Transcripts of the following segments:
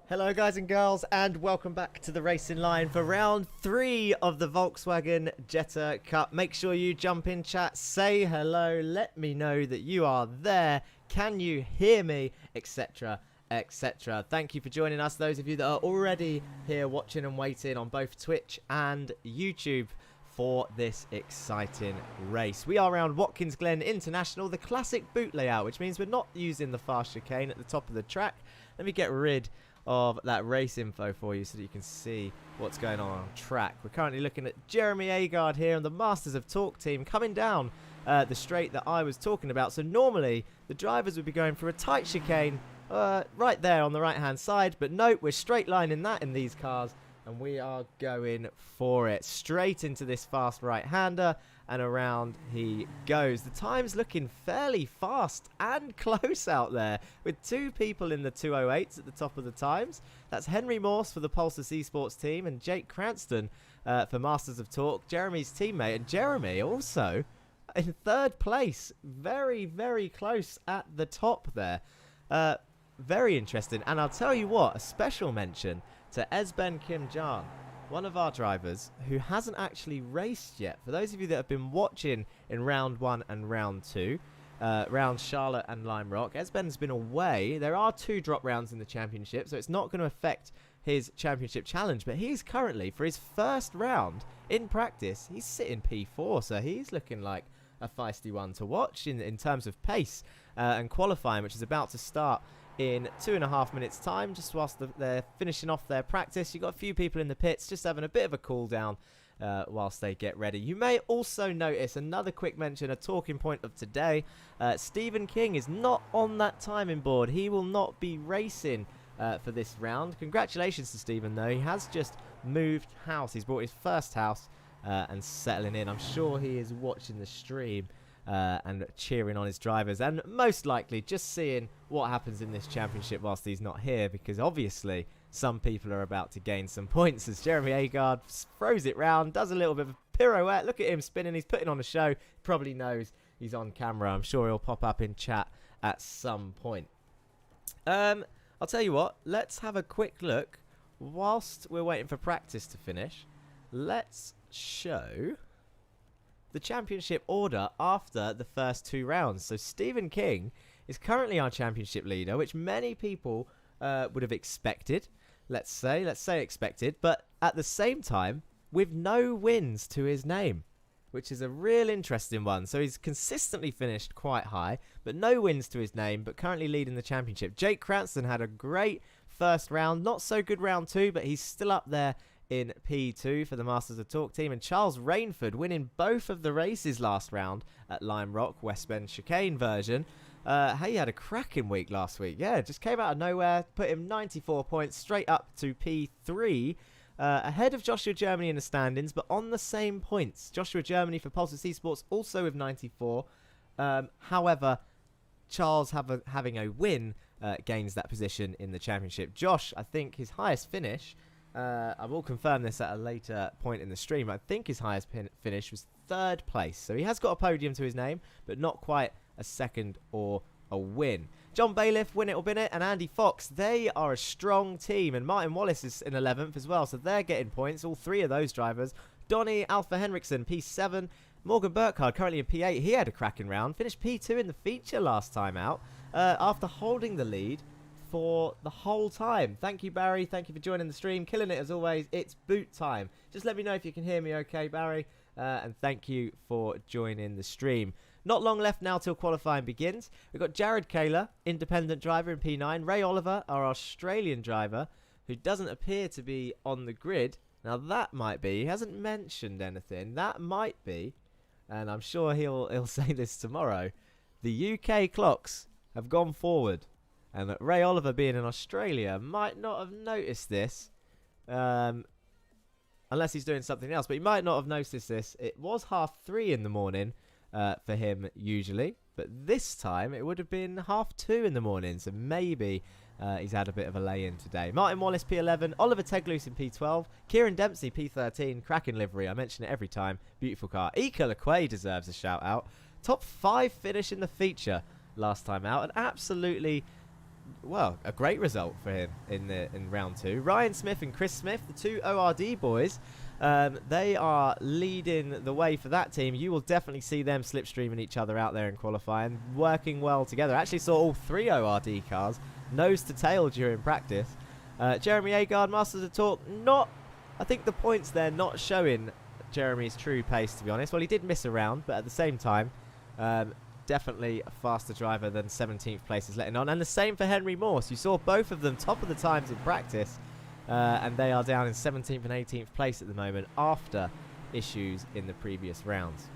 Hello guys and girls, and welcome back to the racing line for round 3 of the Volkswagen Jetta Cup. Make sure you jump in chat, say hello, let me know that you are there, can you hear me, etc, etc. Thank you for joining us, those of you that are already here watching and waiting on both Twitch and YouTube for this exciting race. We are around Watkins Glen International, the classic boot layout, which means we're not using the fast chicane at the top of the track. Let me get rid of that race info for you so that you can see what's going on track. We're currently looking at Jeremy Agard here and the Masters of Talk team coming down the straight that I was talking about. So normally the drivers would be going for a tight chicane right there on the right hand side, but note we're straight lining that in these cars and we are going for it straight into this fast right-hander, and around he goes. The time's looking fairly fast and close out there, with two people in the 208s at the top of the times. That's Henry Morse for the Pulsar Esports team and Jake Cranston for Masters of Talk, Jeremy's teammate. And Jeremy also in third place, very, very close at the top there. Very interesting. And I'll tell you what, a special mention to Esben Kim Jan, one of our drivers who hasn't actually raced yet. For those of you that have been watching in round 1 and round 2, round Charlotte and Lime Rock, Esben's been away. There are 2 drop rounds in the championship, so it's not going to affect his championship challenge, but he's currently, for his first round in practice, he's sitting P4, so he's looking like a feisty one to watch in terms of pace and qualifying, which is about to start in 2.5 minutes time, just whilst they're finishing off their practice. You've got a few people in the pits just having a bit of a cool down whilst they get ready. You may also notice another quick mention, a talking point of today. Stephen King is not on that timing board. He will not be racing for this round. Congratulations to Stephen though. He has just moved house. He's bought his first house and settling in. I'm sure he is watching the stream and cheering on his drivers, and most likely just seeing what happens in this championship whilst he's not here, because obviously some people are about to gain some points as Jeremy Agard throws it round, does a little bit of a pirouette. Look at him spinning, he's putting on a show. Probably knows he's on camera. I'm sure he'll pop up in chat at some point. I'll tell you what, let's have a quick look whilst we're waiting for practice to finish. Let's show the championship order after the first 2 rounds. So Stephen King is currently our championship leader, which many people would have expected. Let's say expected, but at the same time with no wins to his name, which is a real interesting one. So he's consistently finished quite high, but no wins to his name, but currently leading the championship. Jake Cranston had a great first round, not so good round 2, but he's still up there in P2 for the Masters of Talk team. And Charles Rainford winning both of the races last round at Lime Rock, West Bend chicane version. He had a cracking week last week. Yeah, just came out of nowhere, put him 94 points straight up to P3, ahead of Joshua Germany in the standings, but on the same points. Joshua Germany for Pulsar Esports also with 94. However, Charles having a win gains that position in the championship. Josh, I think his highest finish, I will confirm this at a later point in the stream, I think his highest finish was 3rd place. So he has got a podium to his name, but not quite a second or a win. John Bailiff, Win It or Bin It, and Andy Fox, they are a strong team. And Martin Wallace is in 11th as well, so they're getting points, all 3 of those drivers. Donny Alpha Henriksen, P7. Morgan Burkhardt, currently in P8. He had a cracking round. Finished P2 in the feature last time out after holding the lead for the whole time. Thank you, Barry. Thank you for joining the stream. Killing it as always. It's boot time. Just let me know if you can hear me okay, Barry. And thank you for joining the stream. Not long left now till qualifying begins. We've got Jared Kaler, independent driver in P9. Ray Oliver, our Australian driver, who doesn't appear to be on the grid. Now that might be, he hasn't mentioned anything. That might be, and I'm sure he'll say this tomorrow, the UK clocks have gone forward. And that Ray Oliver, being in Australia, might not have noticed this, unless he's doing something else. But he might not have noticed this. It was 3:30 in the morning for him usually, but this time it would have been 2:30 in the morning. So maybe he's had a bit of a lay-in today. Martin Wallace P11, Oliver Tegloose in P12, Kieran Dempsey P13, cracking livery. I mention it every time. Beautiful car. Ika Lequay deserves a shout out. Top 5 finish in the feature last time out, and absolutely well, a great result for him in round 2. Ryan Smith and Chris Smith, the two ORD boys, they are leading the way for that team. You will definitely see them slipstreaming each other out there in qualifying, working well together. I actually saw all 3 ORD cars nose to tail during practice. Jeremy Agard, Masters of Talk, I think the points there not showing Jeremy's true pace, to be honest. Well, he did miss a round, but at the same time, definitely a faster driver than 17th place is letting on. And the same for Henry Morse. You saw both of them top of the times in practice, and they are down in 17th and 18th place at the moment after issues in the previous rounds.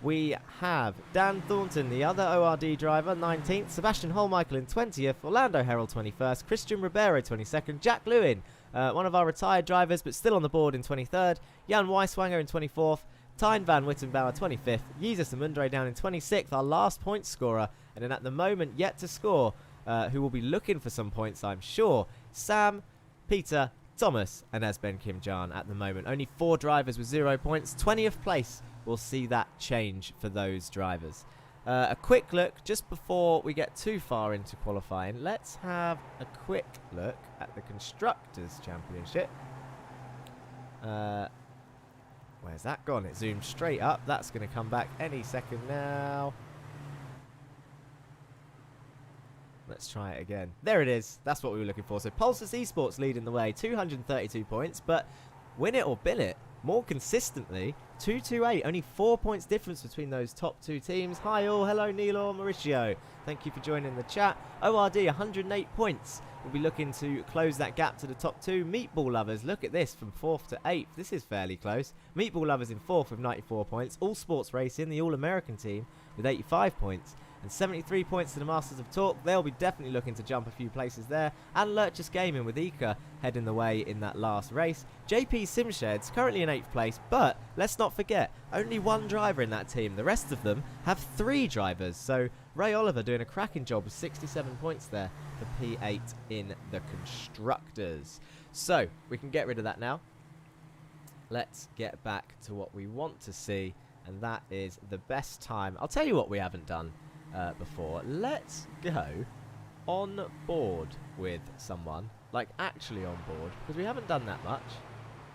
We have Dan Thornton, the other ORD driver, 19th. Sebastian Holmichael in 20th. Orlando Herald 21st. Christian Ribeiro 22nd. Jack Lewin, one of our retired drivers but still on the board, in 23rd. Jan Weiswanger in 24th. Tyne van Wittenbauer 25th. Jesus Amundre down in 26th, our last point scorer. And then at the moment yet to score, who will be looking for some points, I'm sure, Sam, Peter, Thomas and Esben Kimjan at the moment. Only 4 drivers with 0 points. 20th place, we'll see that change for those drivers. A quick look just before we get too far into qualifying. Let's have a quick look at the Constructors' Championship. Where's that gone? It zoomed straight up. That's going to come back any second now. Let's try it again. There it is. That's what we were looking for. So Pulsus Esports leading the way, 232 points, but win it or bill it more consistently, 228. Only 4 points difference between those top 2 teams. Hi all. Hello Nilo, Mauricio. Thank you for joining the chat. ORD 108 points. We'll be looking to close that gap to the top 2. Meatball Lovers, look at this, from 4th to 8th. This is fairly close. Meatball Lovers in 4th with 94 points. All Sports Racing, the All-American team, with 85 points. And 73 points to the Masters of Talk. They'll be definitely looking to jump a few places there. And Lurchus Gaming with Ika heading the way in that last race. JP Simsheds currently in 8th place, but let's not forget, only 1 driver in that team. The rest of them have 3 drivers. So Ray Oliver doing a cracking job with 67 points there for P8 in the Constructors. So we can get rid of that now. Let's get back to what we want to see, and that is the best time. I'll tell you what we haven't done before. Let's go on board with someone, like actually on board, because we haven't done that much,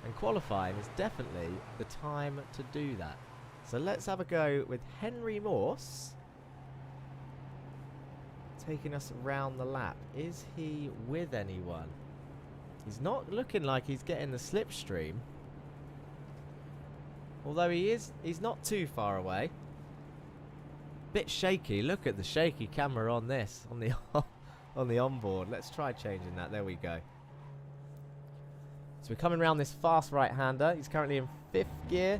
and qualifying is definitely the time to do that. So let's have a go with Henry Morse taking us around the lap. Is he with anyone? He's not looking like he's getting the slipstream, although he's not too far away. Bit shaky. Look at the shaky camera on this, on the onboard. Let's try changing that. There we go. So we're coming around this fast right-hander. He's currently in 5th gear,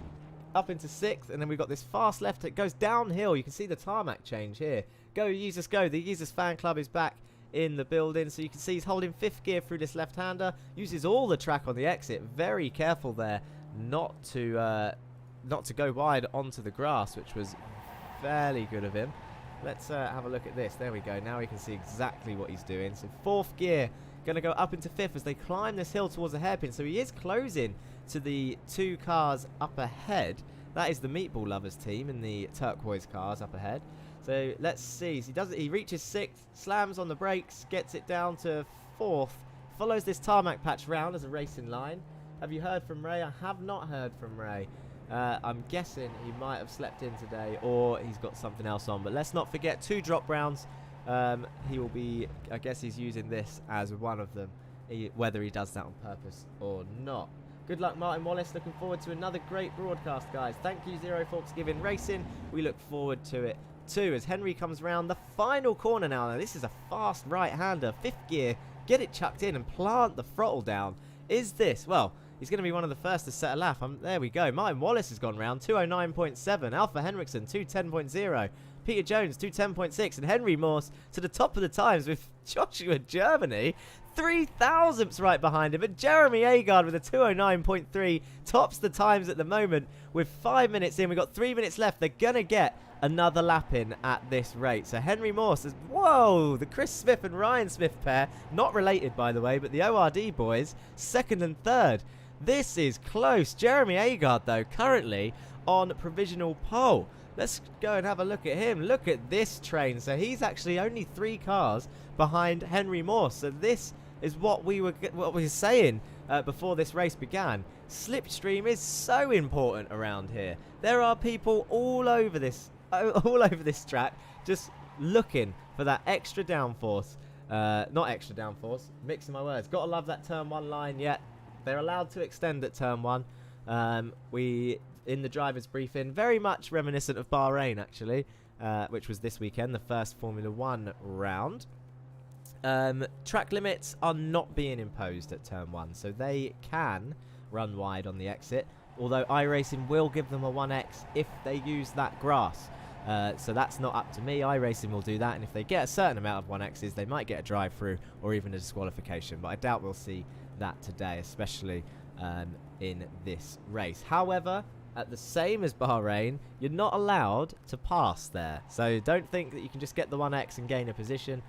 up into 6th, and then we've got this fast left. It goes downhill. You can see the tarmac change here. Go users go. The users fan club is back in the building, so you can see he's holding 5th gear through this left-hander. Uses all the track on the exit. Very careful there, not to go wide onto the grass, which was fairly good of him. Let's have a look at this. There we go. Now we can see exactly what he's doing. So 4th gear, going to go up into 5th as they climb this hill towards the hairpin. So he is closing to the 2 cars up ahead. That is the Meatball Lovers team in the turquoise cars up ahead. So let's see. So he reaches 6th, slams on the brakes, gets it down to 4th, follows this tarmac patch round as a racing line. Have you heard from Ray? I have not heard from Ray. I'm guessing he might have slept in today, or he's got something else on. But let's not forget 2 drop rounds. He will be, I guess he's using this as one of them, whether he does that on purpose or not. Good luck, Martin Wallace. Looking forward to another great broadcast, guys. Thank you, Zero Forksgiven Racing. We look forward to it too as Henry comes round the final corner now. Now this is a fast right-hander, 5th gear. Get it chucked in and plant the throttle down. Is this, well, he's going to be one of the first to set a lap. There we go. Martin Wallace has gone round, 209.7. Alpha Henriksen, 210.0. Peter Jones, 210.6. And Henry Morse to the top of the times with Joshua Germany, 3 thousandths right behind him. And Jeremy Agard with a 209.3 tops the times at the moment with 5 minutes in. We've got 3 minutes left. They're going to get another lap in at this rate. So Henry Morse is, whoa, the Chris Smith and Ryan Smith pair, not related by the way, but the ORD boys, 2nd and 3rd. This is close. Jeremy Agard, though, currently on provisional pole. Let's go and have a look at him. Look at this train. So he's actually only 3 cars behind Henry Morse. So this is what we were saying before this race began. Slipstream is so important around here. There are people all over this track just looking for that extra downforce. Not extra downforce, mixing my words. Gotta love that turn 1 line. Yet they're allowed to extend at turn 1. We in the driver's briefing, very much reminiscent of Bahrain actually, which was this weekend, the first Formula 1 round. Track limits are not being imposed at turn 1, so they can run wide on the exit, although iRacing will give them a 1x if they use that grass. So that's not up to me. iRacing will do that, and if they get a certain amount of 1x's, they might get a drive through or even a disqualification, but I doubt we'll see that today, especially in this race. However, at the same as Bahrain, you're not allowed to pass there, so don't think that you can just get the 1x and gain a position.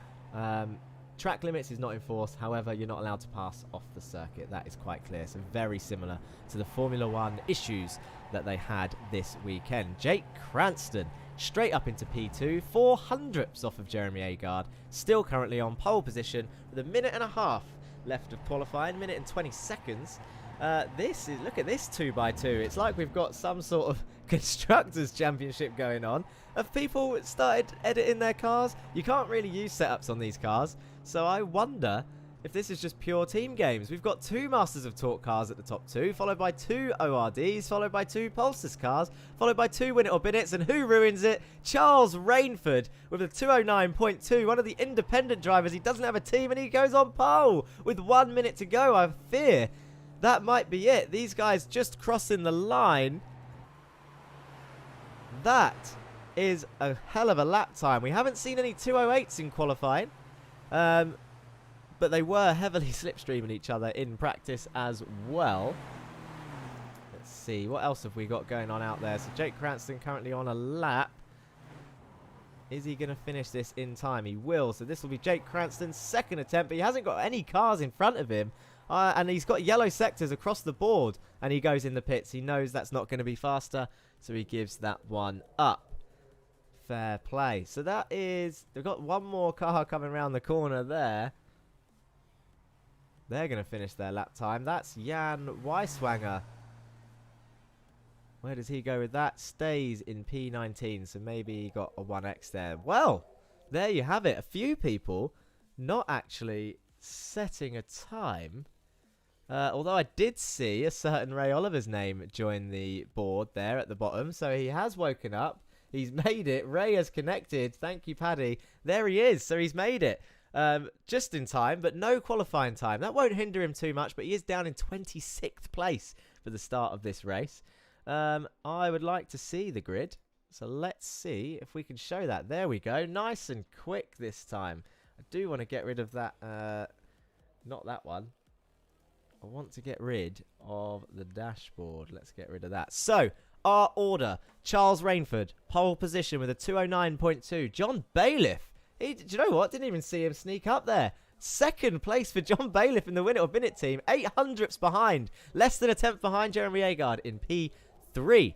Track limits is not enforced, however you're not allowed to pass off the circuit. That is quite clear, so very similar to the Formula 1 issues that they had this weekend. Jake Cranston straight up into P2, 400ths off of Jeremy Agard, still currently on pole position with 1.5 minutes left of qualifying, 1 minute and 20 seconds. Look at this 2x2. It's like we've got some sort of Constructors Championship going on. Have people started editing their cars? You can't really use setups on these cars, so I wonder if this is just pure team games. We've got 2 Masters of Torque cars at the top 2, followed by 2 ORDs, followed by 2 Pulsars cars, followed by 2 Win It or Bin It's, and who ruins it? Charles Rainford with a 209.2, one of the independent drivers. He doesn't have a team and he goes on pole with 1 minute to go. I fear that might be it. These guys just crossing the line. That is a hell of a lap time. We haven't seen any 208s in qualifying. But they were heavily slipstreaming each other in practice as well. Let's see, what else have we got going on out there? So Jake Cranston currently on a lap. Is he going to finish this in time? He will. So this will be Jake Cranston's second attempt, but he hasn't got any cars in front of him. And he's got yellow sectors across the board. And he goes in the pits. He knows that's not going to be faster, so he gives that one up. Fair play. So that is... They've got one more car coming around the corner there. They're going to finish their lap time. That's Jan Weiswanger. Where does he go with that? Stays in P19, so maybe he got a 1x there. Well, there you have it. A few people not actually setting a time. Although I did see a certain Ray Oliver's name join the board there at the bottom. So he has woken up. He's made it. Ray has connected. Thank you, Paddy. There he is. So he's made it. Just in time, but no qualifying time. That won't hinder him too much, but he is down in 26th place for the start of this race. I would like to see the grid, so let's see if we can show that. There we go. Nice and quick this time. I do want to get rid of that, not that one. I want to get rid of the dashboard. Let's get rid of that. So, our order. Charles Rainford, pole position with a 209.2. John Bailiff. Do you know what? Didn't even see him sneak up there. Second place for John Bailiff in the Win It or Bin It team. 800ths behind. Less than a tenth behind Jeremy Agard in P3.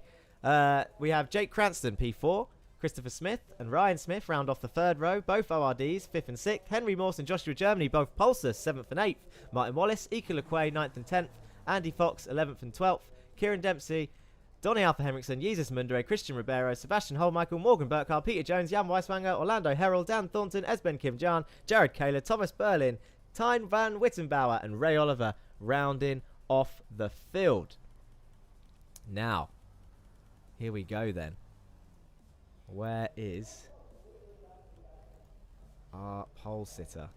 We have Jake Cranston, P4. Christopher Smith and Ryan Smith round off the third row. Both ORDs, 5th and 6th. Henry Morse and Joshua Germany, both Pulsar, 7th and 8th. Martin Wallace, Ika Lequay, 9th and 10th. Andy Fox, 11th and 12th. Kieran Dempsey, Donny Alpha Henriksen, Jesus Mundere, Christian Ribeiro, Sebastian Holmichael, Morgan Burkhardt, Peter Jones, Jan Weiswanger, Orlando Herald, Dan Thornton, Esben Kim Jan, Jared Kaler, Thomas Berlin, Tyne Van Wittenbauer and Ray Oliver rounding off the field. Now, here we go then. Where is our pole sitter?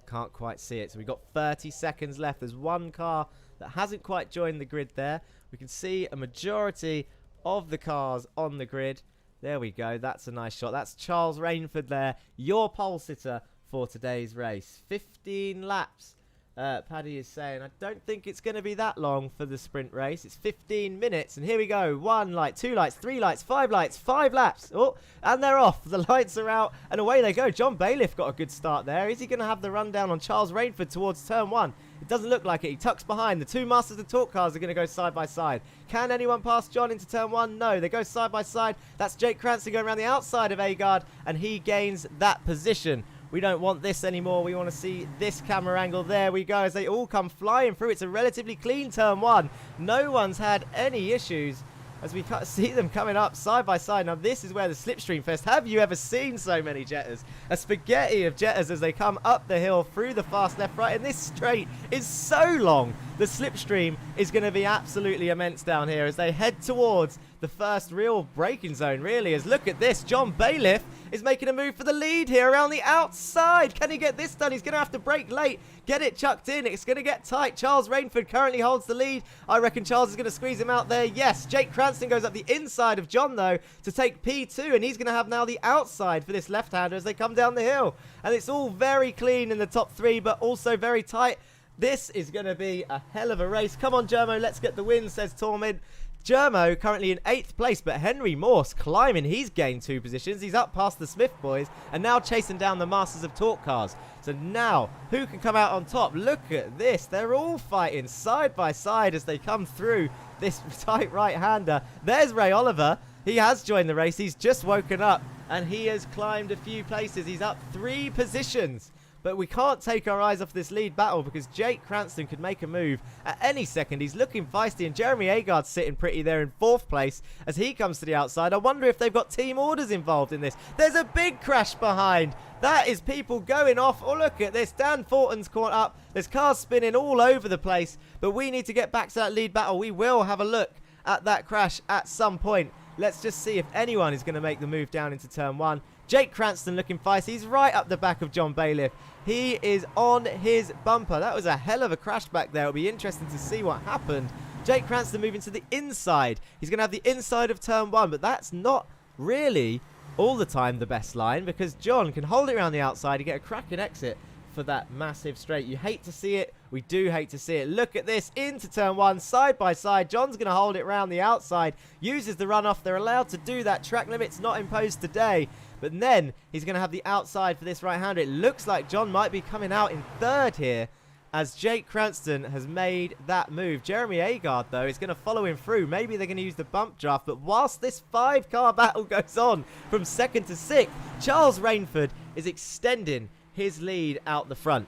Can't quite see it. So we've got 30 seconds left. There's one car that hasn't quite joined the grid there. We can see a majority of the cars on the grid. There we go. That's a nice shot. That's Charles Rainford there, your pole sitter for today's race. 15 laps. Paddy is saying, I don't think it's going to be that long for the sprint race. It's 15 minutes. And here we go. 1 light, 2 lights, 3 lights, 5 lights, 5 laps. Oh, and they're off. The lights are out. And away they go. John Bailiff got a good start there. Is he going to have the rundown on Charles Rainford towards turn 1? It doesn't look like it. He tucks behind. The two Masters of Torque cars are going to go side by side. Can anyone pass John into turn 1? No, they go side by side. That's Jake Cranston going around the outside of Agard, and he gains that position. We don't want this anymore. We want to see this camera angle. There we go as they all come flying through. It's a relatively clean turn 1. No one's had any issues as we see them coming up side by side. Now this is where the slipstream fest. Have you ever seen so many Jettas? A spaghetti of Jettas as they come up the hill through the fast left right, and this straight is so long. The slipstream is going to be absolutely immense down here as they head towards the first real braking zone, really. As look at this, John Bailiff is making a move for the lead here around the outside. Can he get this done? He's going to have to brake late, get it chucked in. It's going to get tight. Charles Rainford currently holds the lead. I reckon Charles is going to squeeze him out there. Yes, Jake Cranston goes up the inside of John, though, to take P2, and he's going to have now the outside for this left-hander as they come down the hill. And it's all very clean in the top 3, but also very tight. This is going to be a hell of a race. Come on, Germo, let's get the win, says Tormid. Germo currently in 8th place, but Henry Morse climbing. He's gained 2 positions. He's up past the Smith boys and now chasing down the Masters of Torque cars. So now, who can come out on top? Look at this. They're all fighting side by side as they come through this tight right-hander. There's Ray Oliver. He has joined the race. He's just woken up and he has climbed a few places. He's up 3 positions. But we can't take our eyes off this lead battle because Jake Cranston could make a move at any second. He's looking feisty, and Jeremy Agard's sitting pretty there in 4th place as he comes to the outside. I wonder if they've got team orders involved in this. There's a big crash behind. That is people going off. Oh, look at this. Dan Fortin's caught up. There's cars spinning all over the place. But we need to get back to that lead battle. We will have a look at that crash at some point. Let's just see if anyone is going to make the move down into turn 1. Jake Cranston looking feisty. He's right up the back of John Bailiff. He is on his bumper. That was a hell of a crash back there. It'll be interesting to see what happened. Jake Cranston moving to the inside. He's going to have the inside of turn 1, but that's not really all the time the best line because John can hold it around the outside and get a cracking exit for that massive straight. You hate to see it. We do hate to see it. Look at this. Into turn 1, side by side. John's going to hold it around the outside. Uses the runoff. They're allowed to do that. Track limit's not imposed today. But then he's going to have the outside for this right-hander. It looks like John might be coming out in 3rd here as Jake Cranston has made that move. Jeremy Agard, though, is going to follow him through. Maybe they're going to use the bump draft. But whilst this 5-car battle goes on from 2nd to 6th, Charles Rainford is extending his lead out the front.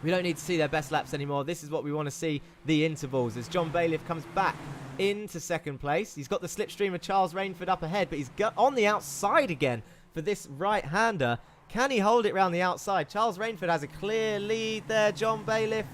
We don't need to see their best laps anymore. This is what we want to see, the intervals, as John Bailiff comes back into 2nd place. He's got the slipstream of Charles Rainford up ahead, but he's got on the outside again for this right-hander. Can he hold it around the outside? Charles Rainford has a clear lead there. John Bailiff,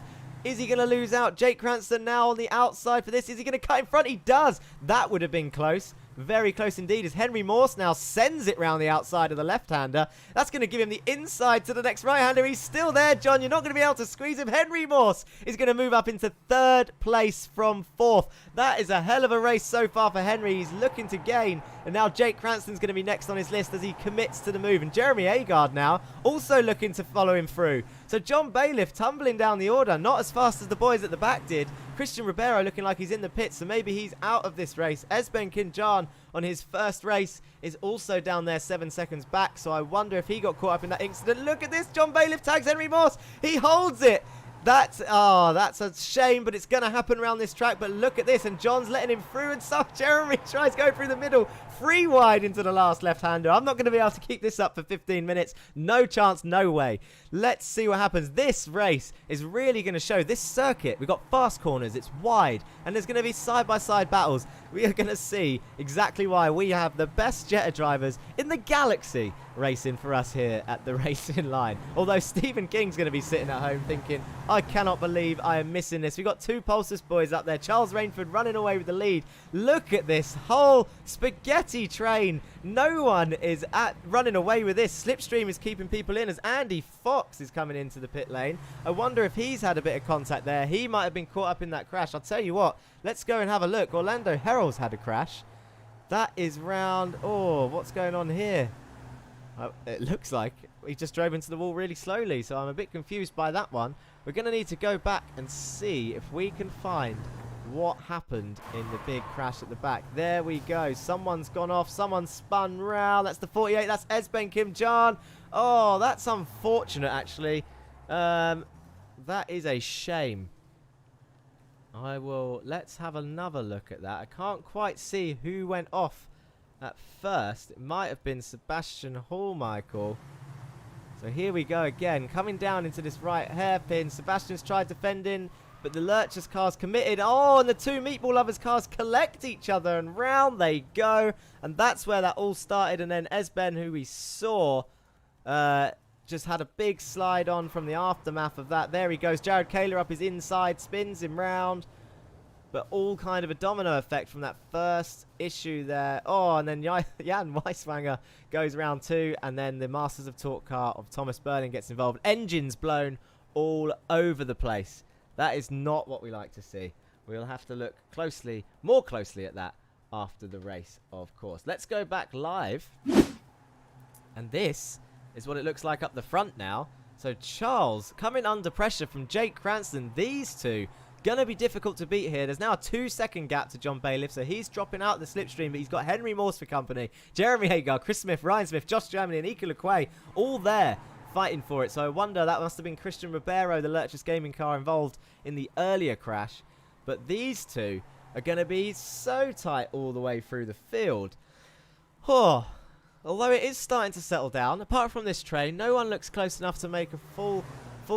is he going to lose out? Jake Cranston now on the outside for this. Is he going to cut in front? He does. That would have been close. Very close indeed as Henry Morse now sends it round the outside of the left-hander. That's going to give him the inside to the next right-hander. He's still there, John. You're not going to be able to squeeze him. Henry Morse is going to move up into 3rd place from 4th. That is a hell of a race so far for Henry. He's looking to gain. And now Jake Cranston's going to be next on his list as he commits to the move. And Jeremy Agard now also looking to follow him through. So John Bailiff tumbling down the order. Not as fast as the boys at the back did. Christian Ribeiro looking like he's in the pits, so maybe he's out of this race. Esben Kinjan on his first race is also down there 7 seconds back, so I wonder if he got caught up in that incident. Look at this, John Bailiff tags Henry Morse. He holds it. That's a shame, but it's going to happen around this track. But look at this, and John's letting him through, and so Jeremy tries to go through the middle, 3 wide into the last left-hander. I'm not going to be able to keep this up for 15 minutes. No chance, no way. Let's see what happens. This race is really going to show this circuit. We've got fast corners, it's wide, and there's going to be side-by-side battles. We are going to see exactly why we have the best Jetta drivers in the galaxy racing for us here at the racing line. Although Stephen King's going to be sitting at home thinking, I cannot believe I am missing this. We've got 2 Pulsus boys up there. Charles Rainford running away with the lead. Look at this whole spaghetti train. No one is running away with this. Slipstream is keeping people in as Andy Fox is coming into the pit lane. I wonder if he's had a bit of contact there. He might have been caught up in that crash. I'll tell you what, let's go and have a look. Orlando Herald's had a crash. That is round... Oh, what's going on here? It looks like he just drove into the wall really slowly, so I'm a bit confused by that one. We're going to need to go back and see if we can find what happened in the big crash at the back. There we go. Someone's gone off. Someone spun round. That's the 48. That's Esben Kim Jan. Oh, that's unfortunate, actually. That is a shame. Let's have another look at that. I can't quite see who went off at first. It might have been Sebastian Hall, Michael. So here we go again, coming down into this right hairpin. Sebastian's tried defending, but the Lurchers car's committed. Oh, and the two Meatball Lovers cars collect each other, and round they go. And that's where that all started. And then Esben, who we saw, just had a big slide on from the aftermath of that. There he goes. Jared Kaler up his inside, spins him round. But all kind of a domino effect from that first issue there. Oh, and then Jan Weiswanger goes round 2. And then the Masters of Torque car of Thomas Berlin gets involved. Engines blown all over the place. That is not what we like to see. We'll have to look more closely at that after the race, of course. Let's go back live. And this is what it looks like up the front now. So Charles coming under pressure from Jake Cranston. These two going to be difficult to beat here. There's now a 2-second gap to John Bailiff, so he's dropping out the slipstream, but he's got Henry Morse for company. Jeremy Hagar, Chris Smith, Ryan Smith, Josh Germany, and Ika LeQuay all there fighting for it. So I wonder, that must have been Christian Ribeiro, the Lurchers Gaming car, involved in the earlier crash. But these two are going to be so tight all the way through the field. Oh, although it is starting to settle down, apart from this train, no one looks close enough to make a full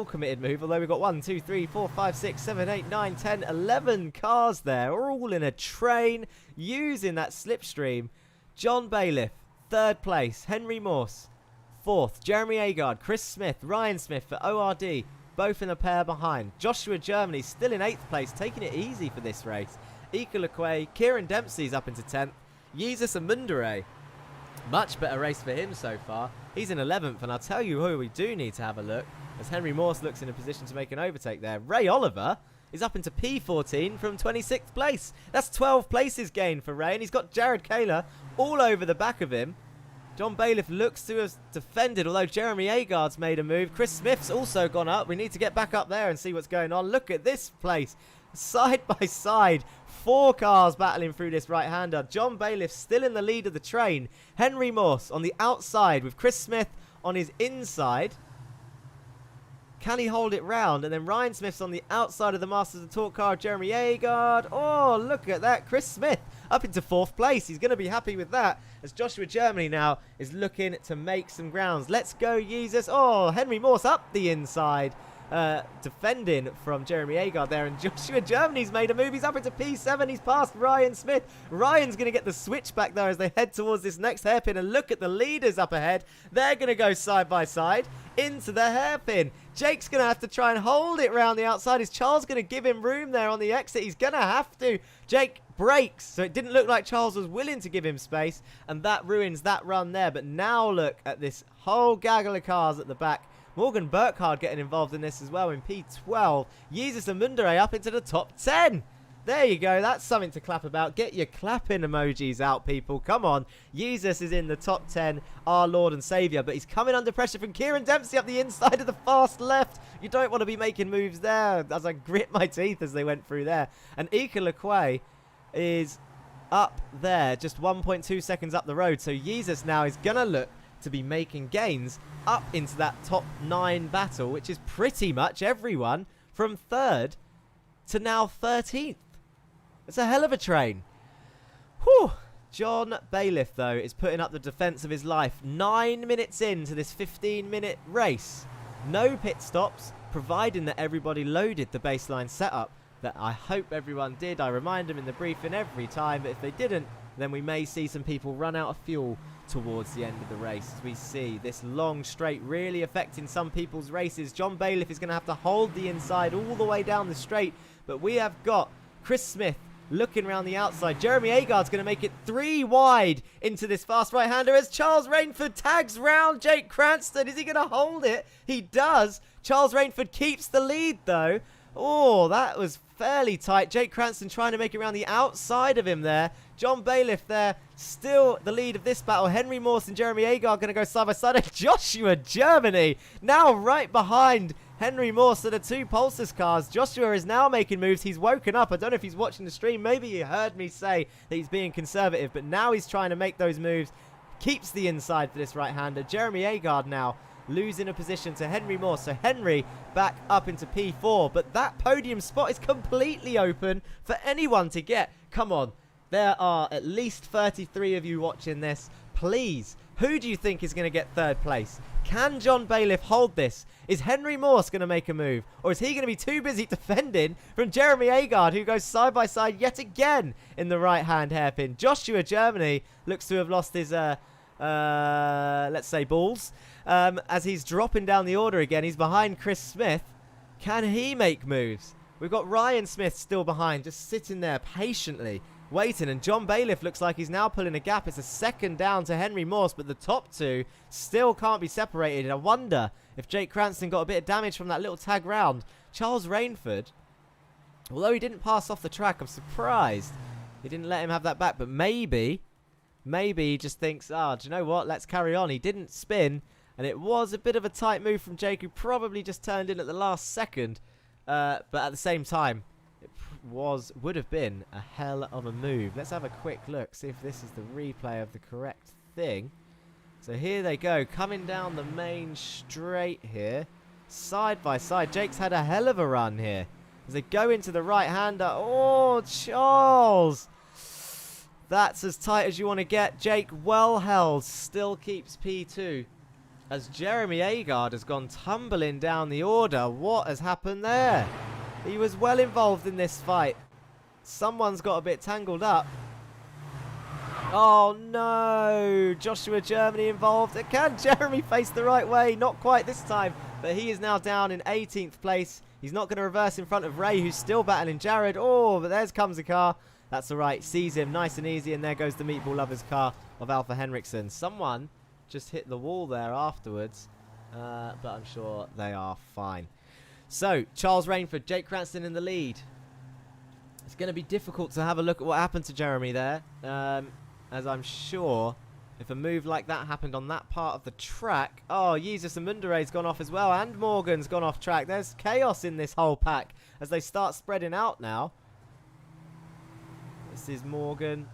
committed move. Although we've got 1, 2, 3, 4, 5, 6, 7, 8, 9, 10, 11 cars there, all in a train using that slipstream. John Bailiff, 3rd place. Henry Morse, 4th. Jeremy Agard, Chris Smith, Ryan Smith for ORD, both in a pair behind. Joshua Germany still in 8th place, taking it easy for this race. Ika LeQuay, Kieran Dempsey's up into 10th. Jesus Amundere, much better race for him so far. He's in 11th, and I'll tell you who we do need to have a look, as Henry Morse looks in a position to make an overtake there. Ray Oliver is up into P14 from 26th place. That's 12 places gained for Ray, and he's got Jared Kaler all over the back of him. John Bailiff looks to have defended, although Jeremy Agard's made a move. Chris Smith's also gone up. We need to get back up there and see what's going on. Look at this place. Side by side, 4 cars battling through this right-hander. John Bailiff still in the lead of the train. Henry Morse on the outside with Chris Smith on his inside. Can he hold it round? And then Ryan Smith's on the outside of the Masters of Torque car, Jeremy Agard. Oh, look at that. Chris Smith up into 4th place. He's going to be happy with that, as Joshua Germany now is looking to make some grounds. Let's go, Jesus. Oh, Henry Morse up the inside. Defending from Jeremy Agard there, and Joshua Germany's made a move. He's up into P7. He's past Ryan Smith. Ryan's going to get the switch back there as they head towards this next hairpin, and look at the leaders up ahead. They're going to go side by side into the hairpin. Jake's going to have to try and hold it round the outside. Is Charles going to give him room there on the exit? He's going to have to. Jake brakes, so it didn't look like Charles was willing to give him space, and that ruins that run there. But now look at this whole gaggle of cars at the back. Morgan Burkhardt getting involved in this as well in P12. Jesus Amundere up into the top 10. There you go. That's something to clap about. Get your clapping emojis out, people. Come on. Jesus is in the top 10, our Lord and Saviour. But he's coming under pressure from Kieran Dempsey up the inside of the fast left. You don't want to be making moves there, as I grit my teeth as they went through there. And Ika LeQuay is up there, just 1.2 seconds up the road. So Jesus now is going to look to be making gains up into that top 9 battle, which is pretty much everyone from 3rd to now 13th. It's a hell of a train. Whew. John Bailiff, though, is putting up the defence of his life. 9 minutes into this 15-minute race. No pit stops, providing that everybody loaded the baseline setup. That I hope everyone did. I remind them in the briefing every time, but if they didn't, then we may see some people run out of fuel towards the end of the race. As we see this long straight really affecting some people's races. John Bailiff is going to have to hold the inside all the way down the straight, but we have got Chris Smith looking around the outside. Jeremy Agard's going to make it 3 wide into this fast right-hander as Charles Rainford tags round Jake Cranston. Is he going to hold it? He does. Charles Rainford keeps the lead, though. Oh, that was fairly tight. Jake Cranston trying to make it around the outside of him there. John Bailiff there, still the lead of this battle. Henry Morse and Jeremy Agard going to go side by side. And Joshua Germany now right behind Henry Morse to the 2 Pulsars cars. Joshua is now making moves. He's woken up. I don't know if he's watching the stream. Maybe he heard me say that he's being conservative, but now he's trying to make those moves. Keeps the inside for this right-hander. Jeremy Agard now losing a position to Henry Morse. So Henry back up into P4, but that podium spot is completely open for anyone to get. Come on, there are at least 33 of you watching this. Please, who do you think is going to get third place? Can John Bailiff hold this? Is Henry Morse going to make a move? Or is he going to be too busy defending from Jeremy Agard, who goes side by side yet again in the right-hand hairpin? Joshua Germany looks to have lost his, let's say, balls. As he's dropping down the order again. He's behind Chris Smith. Can he make moves? We've got Ryan Smith still behind, just sitting there patiently waiting, and John Bailiff looks like he's now pulling a gap. It's a second down to Henry Morse, but the top two still can't be separated. I wonder if Jake Cranston got a bit of damage from that little tag round. Charles Rainford, although he didn't pass off the track, I'm surprised he didn't let him have that back, but maybe he just thinks, do you know what, let's carry on. He didn't spin, and it was a bit of a tight move from Jake, who probably just turned in at the last second, but at the same time, would have been a hell of a move. Let's have a quick look, see if this is the replay of the correct thing. So here they go, coming down the main straight here, side by side. Jake's had a hell of a run here as they go into the right-hander. Oh, Charles! That's as tight as you want to get. Jake, well held, still keeps P2 as Jeremy Agard has gone tumbling down the order. What has happened there? He was well involved in this fight. Someone's got a bit tangled up. Oh no! Joshua Germany involved. Can Jeremy face the right way? Not quite this time, but he is now down in 18th place. He's not going to reverse in front of Ray, who's still battling Jared. Oh, but there's comes a car. That's all right. Sees him nice and easy, and there goes the Meatball Lovers car of Alpha Henriksen. Someone just hit the wall there afterwards, but I'm sure they are fine. So, Charles Rainford, Jake Cranston in the lead. It's going to be difficult to have a look at what happened to Jeremy there, as I'm sure if a move like that happened on that part of the track. Oh, Jesus and Mundere's gone off as well, and Morgan's gone off track. There's chaos in this whole pack as they start spreading out now. This is Morgan.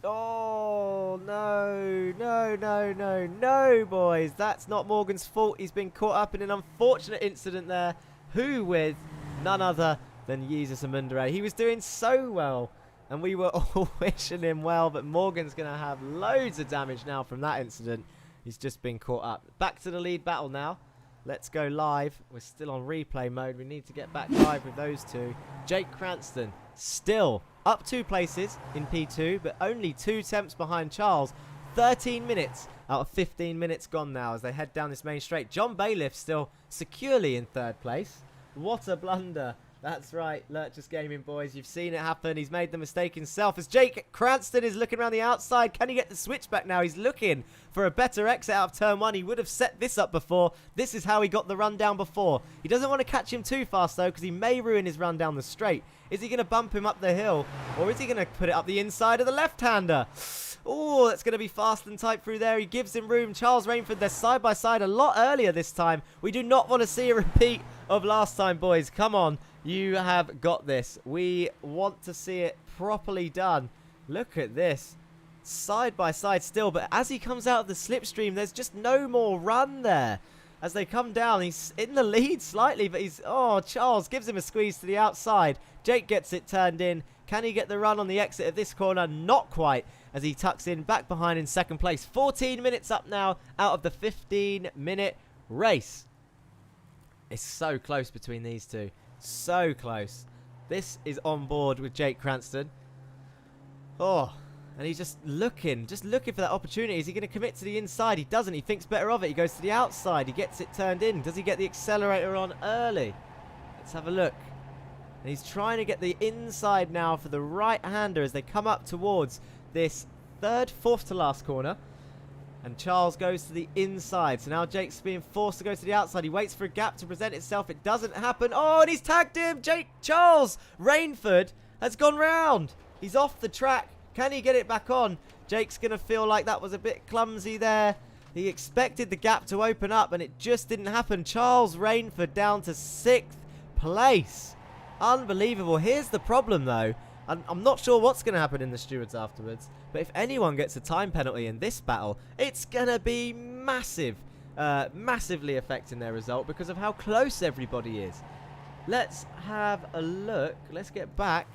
Oh, no, boys. That's not Morgan's fault. He's been caught up in an unfortunate incident there. Who with none other than Jesus Amundere. He was doing so well, and we were all wishing him well, but Morgan's going to have loads of damage now from that incident. He's just been caught up. Back to the lead battle now. Let's go live. We're still on replay mode. We need to get back live with those two. Jake Cranston still up 2 places in P2, but only 2 temps behind Charles. 13 minutes out of 15 minutes gone now as they head down this main straight. John Bailiff still securely in 3rd place. What a blunder. That's right, Lurchus Gaming boys. You've seen it happen. He's made the mistake himself as Jake Cranston is looking around the outside. Can he get the switchback now? He's looking for a better exit out of turn 1. He would have set this up before. This is how he got the run down before. He doesn't want to catch him too fast though, because he may ruin his run down the straight. Is he going to bump him up the hill, or is he going to put it up the inside of the left-hander? Oh, that's going to be fast and tight through there. He gives him room. Charles Rainford, they're side by side a lot earlier this time. We do not want to see a repeat of last time, boys. Come on. You have got this. We want to see it properly done. Look at this. Side by side still, but as he comes out of the slipstream, there's just no more run there. As they come down, he's in the lead slightly, but he's... Oh, Charles gives him a squeeze to the outside. Jake gets it turned in. Can he get the run on the exit of this corner? Not quite, as he tucks in back behind in 2nd place. 14 minutes up now out of the 15-minute race. It's so close between these two. So close. This is on board with Jake Cranston. Oh, and he's just looking for that opportunity. Is he going to commit to the inside? He doesn't. He thinks better of it. He goes to the outside. He gets it turned in. Does he get the accelerator on early? Let's have a look. And he's trying to get the inside now for the right-hander as they come up towards this 3rd, 4th to last corner. And Charles goes to the inside. So now Jake's being forced to go to the outside. He waits for a gap to present itself. It doesn't happen. Oh, and he's tagged him. Charles Rainford has gone round. He's off the track. Can he get it back on? Jake's going to feel like that was a bit clumsy there. He expected the gap to open up, and it just didn't happen. Charles Rainford down to 6th place. Unbelievable. Here's the problem, though. I'm not sure what's going to happen in the stewards afterwards, but if anyone gets a time penalty in this battle, it's going to be massive. massively affecting their result because of how close everybody is. Let's have a look. Let's get back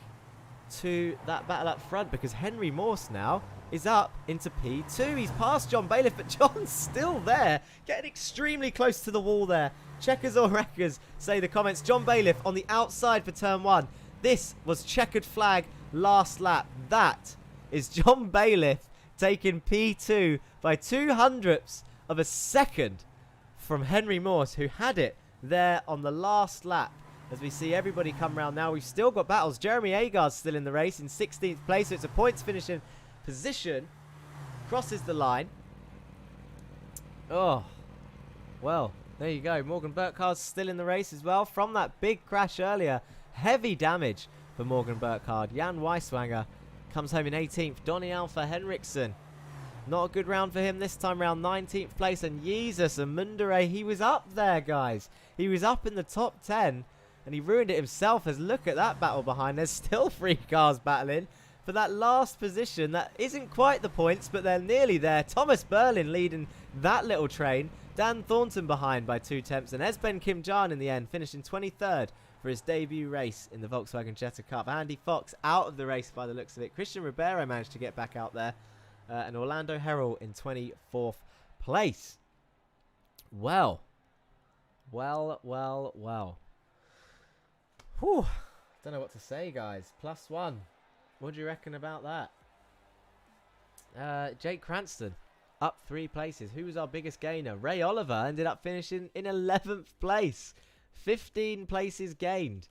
to that battle up front because Henry Morse now is up into P2. He's past John Bailiff, but John's still there, getting extremely close to the wall there. Checkers or wreckers, say the comments. John Bailiff on the outside for turn 1. This was checkered flag last lap. That is John Bailiff taking P2 by 0.02 of a second from Henry Morse, who had it there on the last lap. As we see everybody come round now, we've still got battles. Jeremy Agard's still in the race in 16th place, so it's a points finishing position. Crosses the line. Oh, well, there you go. Morgan Burkhard's still in the race as well from that big crash earlier. Heavy damage for Morgan Burkhard. Jan Weiswanger comes home in 18th. Donny Alpha Henriksen. Not a good round for him this time round. 19th place. And Jesus and Mundere, he was up there, guys. He was up in the top 10. And he ruined it himself, as look at that battle behind. There's still 3 cars battling for that last position. That isn't quite the points, but they're nearly there. Thomas Berlin leading that little train. Dan Thornton behind by 0.2. And Esben Kim Jan in the end, finishing 23rd for his debut race in the Volkswagen Jetta Cup. Andy Fox out of the race by the looks of it. Christian Ribeiro managed to get back out there. And Orlando Herrell in 24th place. Well. Whew. Don't know what to say, guys. +1. What do you reckon about that? Jake Cranston up 3 places. Who was our biggest gainer? Ray Oliver ended up finishing in 11th place. 15 places gained.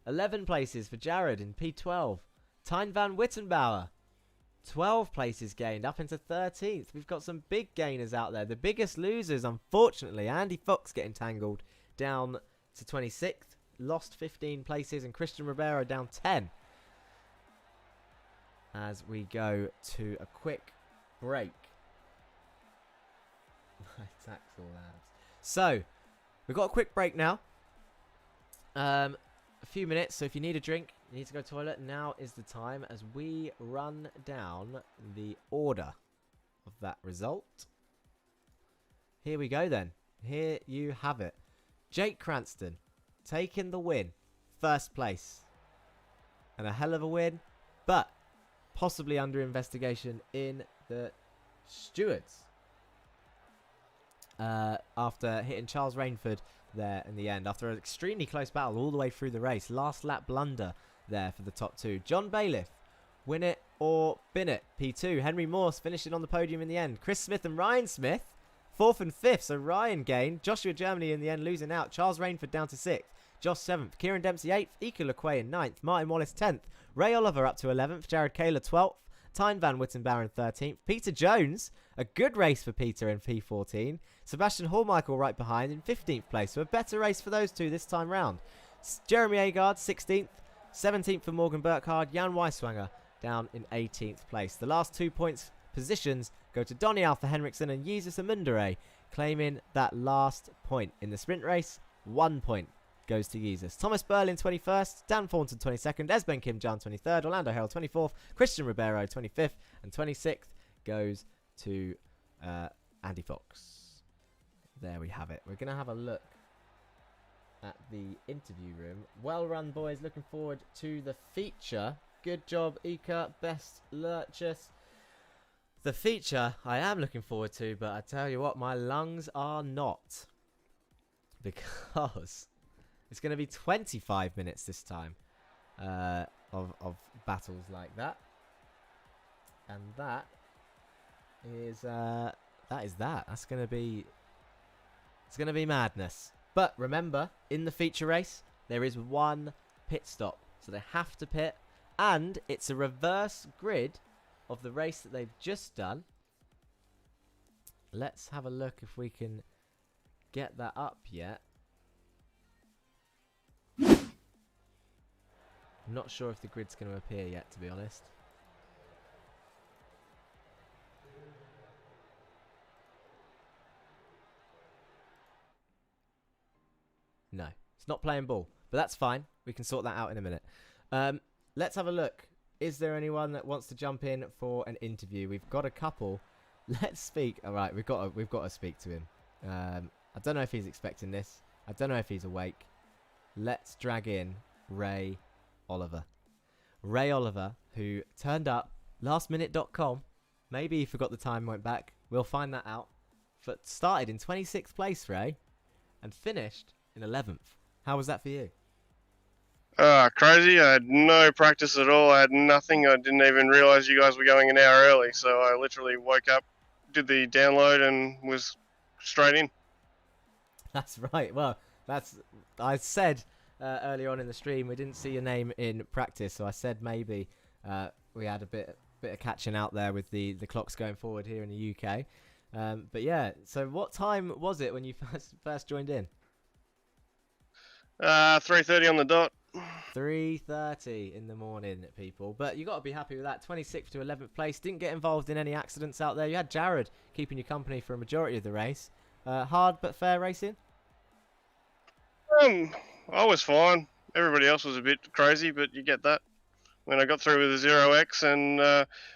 11 places for Jared in P12. Tyne van Wittenbauer. 12 places gained, up into 13th. We've got some big gainers out there. The biggest losers, unfortunately, Andy Fox getting tangled down to 26th. Lost 15 places, and Christian Ribeiro down 10. As we go to a quick break. Taxel lads. So, we've got a quick break now. A few minutes, so if you need a drink, you need to go to the toilet, now is the time as we run down the order of that result. Here we go then. Here you have it. Jake Cranston taking the win. First place. And a hell of a win, but possibly under investigation in the stewards. After hitting Charles Rainford there in the end. After an extremely close battle all the way through the race. Last lap blunder there for the top 2. John Bailiff, win it or bin it. P2. Henry Morse finishing on the podium in the end. Chris Smith and Ryan Smith, 4th and 5th. So Ryan gained. Joshua Germany in the end losing out. Charles Rainford down to 6th. Josh 7th. Kieran Dempsey 8th. Ika LeQuay in 9th. Martin Wallace 10th. Ray Oliver up to 11th. Jared Kaler 12th. Tyne van Wittenbauer in 13th. Peter Jones, a good race for Peter in P14. Sebastian Hallmichael right behind in 15th place. So a better race for those two this time round. Jeremy Agard 16th. 17th for Morgan Burkhard. Jan Weiswanger down in 18th place. The last 2 points positions go to Donny Alpha Henriksen and Jesus Amundere, claiming that last point in the sprint race. 1 point goes to Jesus. Thomas Berlin 21st, Dan Thornton 22nd, Esben Kim Jan 23rd, Orlando Herrell 24th, Christian Ribeiro 25th, and 26th goes to Andy Fox. There we have it. We're going to have a look at the interview room. Well run, boys. Looking forward to the feature. Good job, Ika. Best Lurchus. The feature I am looking forward to, but I tell you what, my lungs are not. Because it's going to be 25 minutes this time of battles like that. And that is that. That's going to be... It's going to be madness. But remember, in the feature race, there is 1 pit stop. So they have to pit. And it's a reverse grid of the race that they've just done. Let's have a look if we can get that up yet. I'm not sure if the grid's going to appear yet, to be honest. No, it's not playing ball, but that's fine. We can sort that out in a minute. Let's have a look. Is there anyone that wants to jump in for an interview? We've got a couple. Let's speak. All right, we've got to speak to him. I don't know if he's expecting this. I don't know if he's awake. Let's drag in Ray Oliver. Ray Oliver, who turned up lastminute.com. Maybe he forgot the time, went back. We'll find that out. But started in 26th place, Ray, and finished in 11th. How was that for you? Crazy. I had no practice at all. I had nothing. I didn't even realize you guys were going an hour early. So I literally woke up, did the download, and was straight in. That's right. Well, I said earlier on in the stream we didn't see your name in practice, so I said maybe we had a bit of catching out there with the clocks going forward here in the UK. But yeah, so what time was it when you first joined in? 3:30 on the dot. 3:30 in the morning, people. But you got to be happy with that. 26th to 11th place. Didn't get involved in any accidents out there. You had Jared keeping you company for a majority of the race. Hard but fair racing? I was fine. Everybody else was a bit crazy, but you get that. When I got through with a 0x and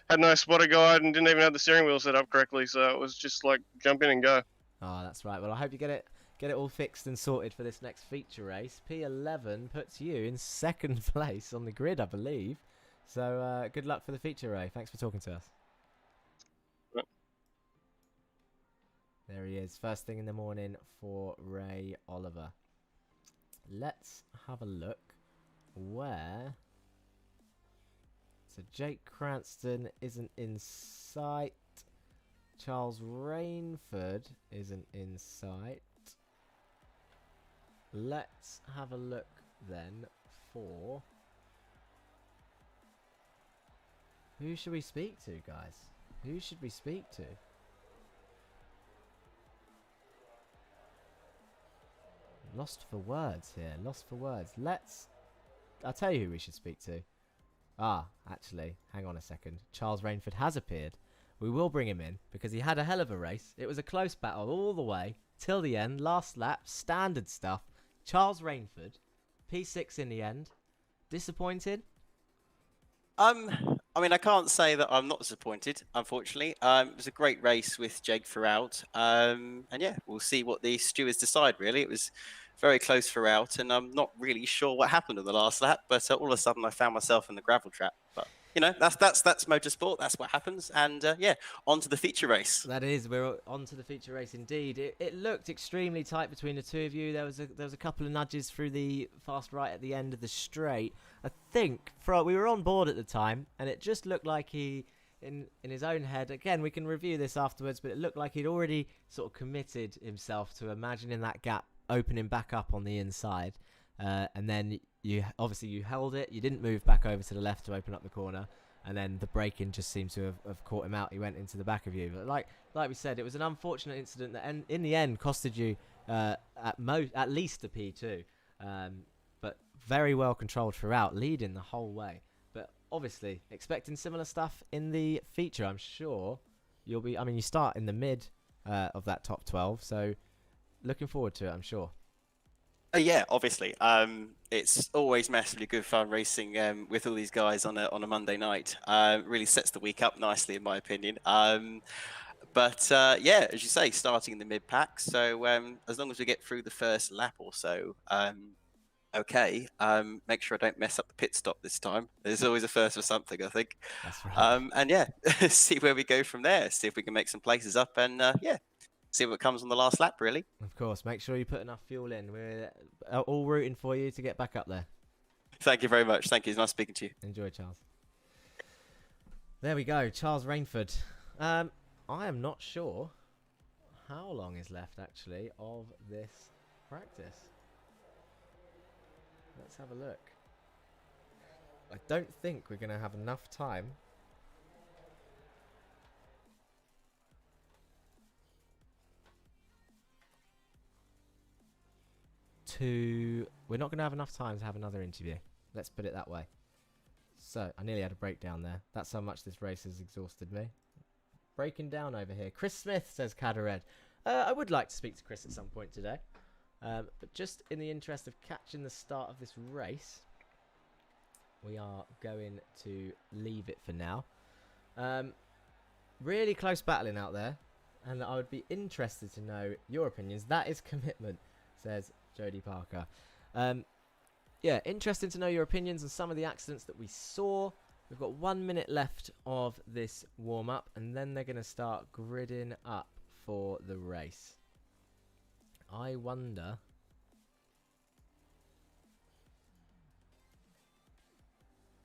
had no spotter guide and didn't even have the steering wheel set up correctly, so it was just like jump in and go. Oh, that's right. Well, I hope you get it all fixed and sorted for this next feature race. P11 puts you in second place on the grid, I believe. So good luck for the feature, Ray. Thanks for talking to us. Right. There he is. First thing in the morning for Ray Oliver. Let's have a look where... So Jake Cranston isn't in sight. Charles Rainford isn't in sight. Let's have a look then for... Who should we speak to, guys? Who should we speak to? Lost for words here. Lost for words. I'll tell you who we should speak to. Actually, hang on a second. Charles Rainford has appeared. We will bring him in because he had a hell of a race. It was a close battle all the way till the end. Last lap, standard stuff. Charles Rainford, P6 in the end. Disappointed? I mean, I can't say that I'm not disappointed, unfortunately. It was a great race with Jake throughout. And yeah, we'll see what the stewards decide, really. It was very close throughout, and I'm not really sure what happened in the last lap, but all of a sudden I found myself in the gravel trap. But, you know, that's motorsport. That's what happens. And yeah, on to the feature race. That is, we're on to the feature race indeed. It looked extremely tight between the two of you. There was a couple of nudges through the fast right at the end of the straight. I think we were on board at the time, and it just looked like he, in his own head, again, we can review this afterwards, but it looked like he'd already sort of committed himself to imagining that gap opening back up on the inside. And then you held it. You didn't move back over to the left to open up the corner. And then the braking just seemed to have caught him out. He went into the back of you. But like we said, it was an unfortunate incident that in the end costed you at least a P2. But very well controlled throughout, leading the whole way. But obviously, expecting similar stuff in the feature, I'm sure you'll be... I mean, you start in the mid of that top 12, so looking forward to it, I'm sure. Yeah, obviously. It's always massively good fun racing with all these guys on a Monday night. Really sets the week up nicely, in my opinion. But yeah, as you say, starting in the mid-pack. So as long as we get through the first lap or so, okay. Make sure I don't mess up the pit stop this time. There's always a first for something, I think. That's right. And yeah, see where we go from there. See if we can make some places up, and yeah, see what comes on the last lap, really. Of course, make sure you put enough fuel in. We're all rooting for you to get back up there. Thank you very much. Thank you. It's nice speaking to you. Enjoy, Charles. There we go, Charles Rainford. I am not sure how long is left, actually, of this practice. Let's have a look. I don't think we're going to have enough time we're not going to have enough time to have another interview. Let's put it that way. So, I nearly had a breakdown there. That's how much this race has exhausted me. Breaking down over here. Chris Smith says Cadared. I would like to speak to Chris at some point today. But just in the interest of catching the start of this race, we are going to leave it for now. Really close battling out there. and I would be interested to know your opinions. That is commitment, says Jodie Parker. Yeah, interesting to know your opinions on some of the accidents that we saw. We've got 1 minute left of this warm-up, and then they're going to start gridding up for the race. I wonder...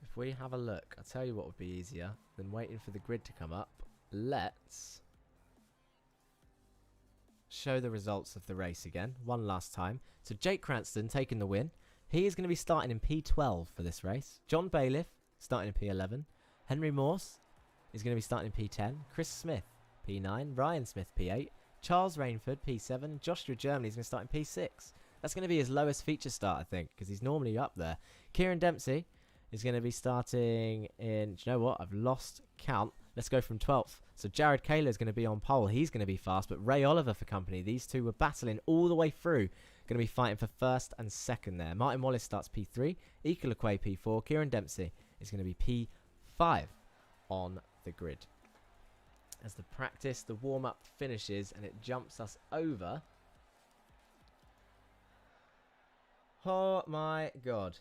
if we have a look, I'll tell you what would be easier than waiting for the grid to come up. Let's show the results of the race again, one last time. So Jake Cranston taking the win. He is going to be starting in P12 for this race. John Bailiff starting in P11. Henry Morse is going to be starting in P10. Chris Smith, P9. Ryan Smith, P8. Charles Rainford, P7. Joshua Germany is going to start in P6. That's going to be his lowest feature start, I think, because he's normally up there. Kieran Dempsey is going to be starting in... do you know what? I've lost count. Let's go from 12th. So Jared Kaler is going to be on pole. He's going to be fast, but Ray Oliver for company. These two were battling all the way through. Going to be fighting for first and second there. Martin Wallace starts P3. Ika Lequay P4. Kieran Dempsey is going to be P5 on the grid. As the practice, the warm-up finishes, and it jumps us over. Oh my God.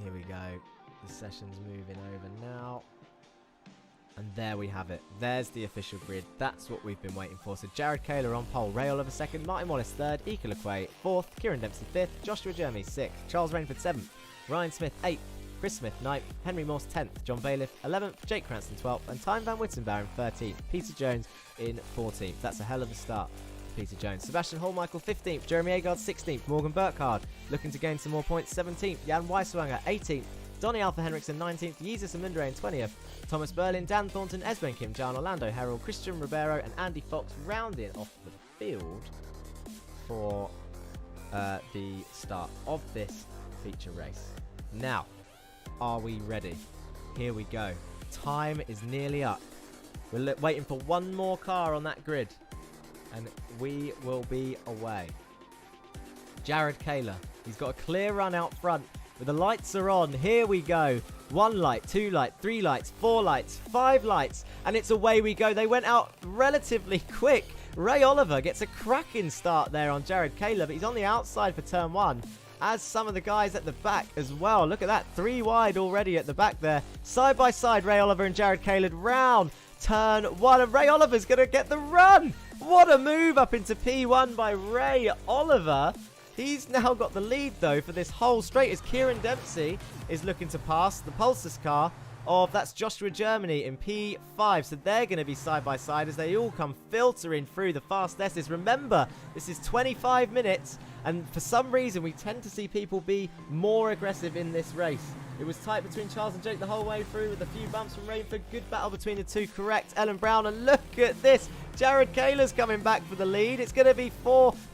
Here we go. The session's moving over now. And there we have it. There's the official grid. That's what we've been waiting for. So Jared Kaler on pole, Ray Oliver second, Martin Wallace third, Ika Lequay fourth, Kieran Dempsey fifth, Joshua Germany sixth, Charles Rainford seventh, Ryan Smith eighth, Chris Smith ninth, Henry Morse 10th, John Bailiff 11th, Jake Cranston 12th, and Time Van Wittenbauer in 13th, Peter Jones in 14th. That's a hell of a start. Peter Jones. Sebastian Hallmichael 15th, Jeremy Agard 16th, Morgan Burkhardt looking to gain some more points 17th, Jan Weiswanger 18th, Donny Alpha Henriksen 19th, Jesus Amundre in 20th, Thomas Berlin, Dan Thornton, Esben Kim, Jan Orlando, Harold, Christian Ribeiro and Andy Fox rounding off the field for the start of this feature race. Now, are we ready? Here we go. Time is nearly up. We're waiting for one more car on that grid and we will be away. Jared Kaler, he's got a clear run out front. But the lights are on. Here we go. 1 light, 2 light, 3 lights, 4 lights, 5 lights. And it's away we go. They went out relatively quick. Ray Oliver gets a cracking start there on Jared Kaler. But he's on the outside for turn 1. As some of the guys at the back as well. Look at that. 3 wide already at the back there. Side by side, Ray Oliver and Jared Kaler round turn 1. And Ray Oliver's going to get the run. What a move up into P1 by Ray Oliver. He's now got the lead, though, for this whole straight as Kieran Dempsey is looking to pass the Pulsars car of, that's Joshua Germany in P5. So they're going to be side by side as they all come filtering through the fast S's. Remember, this is 25 minutes, and for some reason, we tend to see people be more aggressive in this race. It was tight between Charles and Jake the whole way through with a few bumps from Rainford. Good battle between the two, correct. Ellen Brown, and look at this. Jared Kaler's coming back for the lead. It's going to be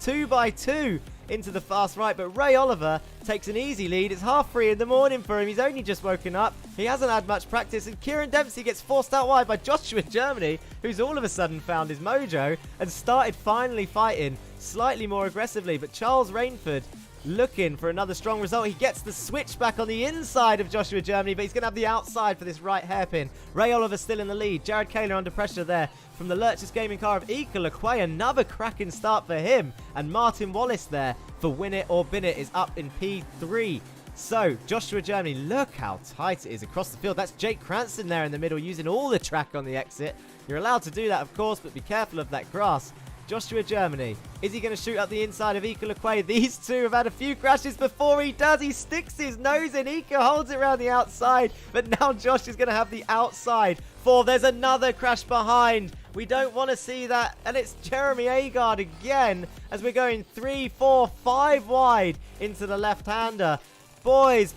2 by 2 into the fast right, but Ray Oliver takes an easy lead. It's 3:30 in the morning for him. He's only just woken up. He hasn't had much practice, and Kieran Dempsey gets forced out wide by Joshua Germany, who's all of a sudden found his mojo and started finally fighting slightly more aggressively. But Charles Rainford looking for another strong result. He gets the switchback on the inside of Joshua Germany, but he's going to have the outside for this right hairpin. Ray Oliver still in the lead. Jared Kaler under pressure there from the Lurchers Gaming car of Ika Lequay. Another cracking start for him. And Martin Wallace there for Win It or Bin It is up in P3. So, Joshua Germany, look how tight it is across the field. That's Jake Cranston there in the middle using all the track on the exit. You're allowed to do that, of course, but be careful of that grass. Joshua Germany, is he going to shoot up the inside of Ika Lequay? These two have had a few crashes before he does. He sticks his nose in. Ika holds it around the outside, but now Josh is going to have the outside. There's another crash behind. We don't want to see that, and it's Jeremy Agard again as we're going 3, 4, 5 wide into the left-hander. Boys,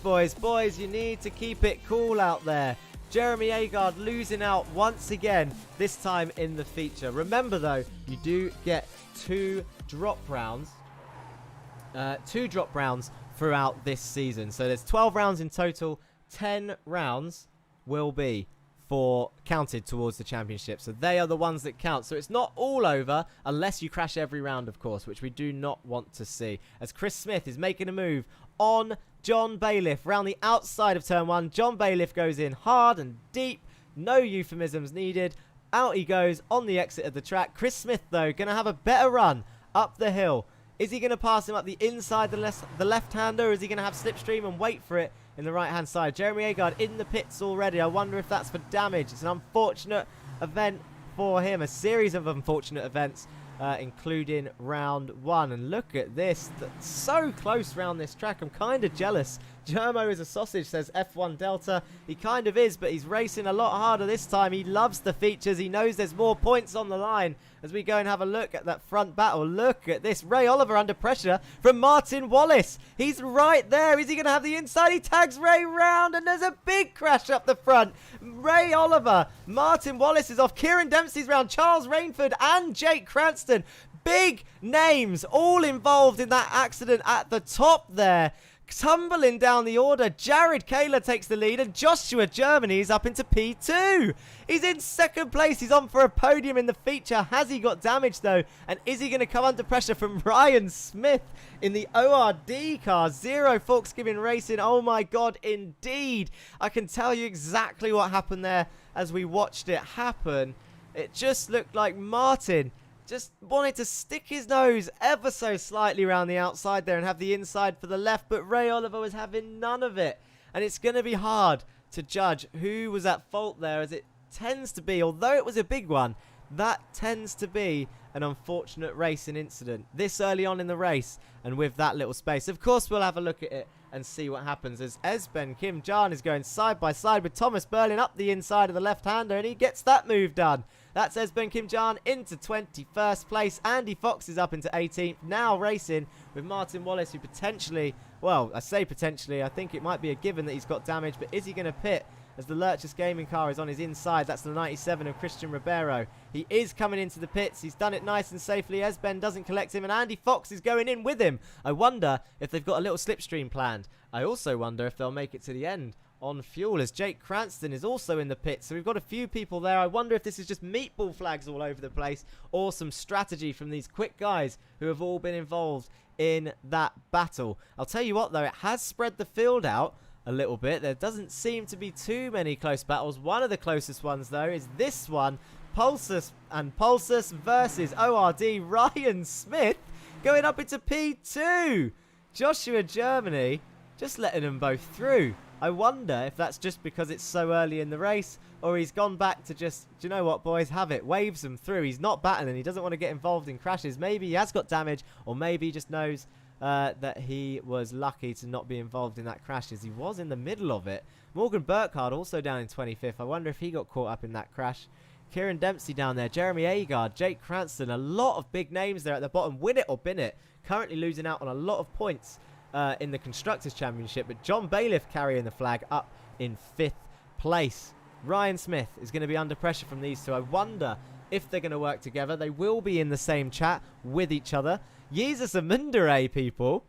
you need to keep it cool out there. Jeremy Agard losing out once again, this time in the feature. Remember, though, you do get 2 drop rounds. 2 drop rounds throughout this season. So there's 12 rounds in total. 10 rounds will be counted towards the championship. So they are the ones that count. So it's not all over unless you crash every round, of course, which we do not want to see. As Chris Smith is making a move on John Bailiff round the outside of turn 1. John Bailiff goes in hard and deep. No euphemisms needed. Out he goes on the exit of the track. Chris Smith, though, going to have a better run up the hill. Is he going to pass him up the inside, the left-hander, or is he going to have slipstream and wait for it in the right-hand side? Jeremy Agard in the pits already. I wonder if that's for damage. It's an unfortunate event for him. A series of unfortunate events, including round 1. And look at this. That's so close round this track. I'm kind of jealous. Germo is a sausage, says F1 Delta. He kind of is, but he's racing a lot harder this time. He loves the features. He knows there's more points on the line. As we go and have a look at that front battle, look at this. Ray Oliver under pressure from Martin Wallace. He's right there. Is he going to have the inside? He tags Ray round, and there's a big crash up the front. Ray Oliver, Martin Wallace is off. Kieran Dempsey's round. Charles Rainford and Jake Cranston. Big names all involved in that accident at the top there. Tumbling down the order, Jared Kaler takes the lead, and Joshua Germany is up into P2. He's in second place. He's on for a podium in the feature. Has he got damage, though? And is he going to come under pressure from Ryan Smith in the ORD car? Zero Forks giving racing. Oh, my God, indeed. I can tell you exactly what happened there as we watched it happen. It just looked like Martin just wanted to stick his nose ever so slightly around the outside there and have the inside for the left, but Ray Oliver was having none of it. And it's going to be hard to judge who was at fault there, as it tends to be, although it was a big one, that tends to be an unfortunate racing incident this early on in the race and with that little space. Of course, we'll have a look at it and see what happens as Esben Kim Jan is going side by side with Thomas Berlin up the inside of the left-hander, and he gets that move done. That's Esben Kim Jan into 21st place. Andy Fox is up into 18th. Now racing with Martin Wallace, who potentially, well, I say potentially, I think it might be a given that he's got damage, but is he going to pit as the Lurchus Gaming car is on his inside? That's the 97 of Christian Ribeiro. He is coming into the pits. He's done it nice and safely. Esben doesn't collect him, and Andy Fox is going in with him. I wonder if they've got a little slipstream planned. I also wonder if they'll make it to the end on fuel, as Jake Cranston is also in the pit. So we've got a few people there. I wonder if this is just meatball flags all over the place or some strategy from these quick guys who have all been involved in that battle. I'll tell you what, though, it has spread the field out a little bit. There doesn't seem to be too many close battles. One of the closest ones, though, is this one. Pulsus versus ORD. Ryan Smith going up into P2. Joshua Germany just letting them both through. I wonder if that's just because it's so early in the race, or he's gone back to just, do you know what, boys, have it. Waves them through. He's not battling. He doesn't want to get involved in crashes. Maybe he has got damage, or maybe he just knows that he was lucky to not be involved in that crash, as he was in the middle of it. Morgan Burkhardt also down in 25th. I wonder if he got caught up in that crash. Kieran Dempsey down there. Jeremy Agard, Jake Cranston. A lot of big names there at the bottom. Win it or bin it. Currently losing out on a lot of points in the Constructors' Championship, but John Bailiff carrying the flag up in 5th place. Ryan Smith is going to be under pressure from these two. I wonder if they're going to work together. They will be in the same chat with each other. Jesus Amundere, people.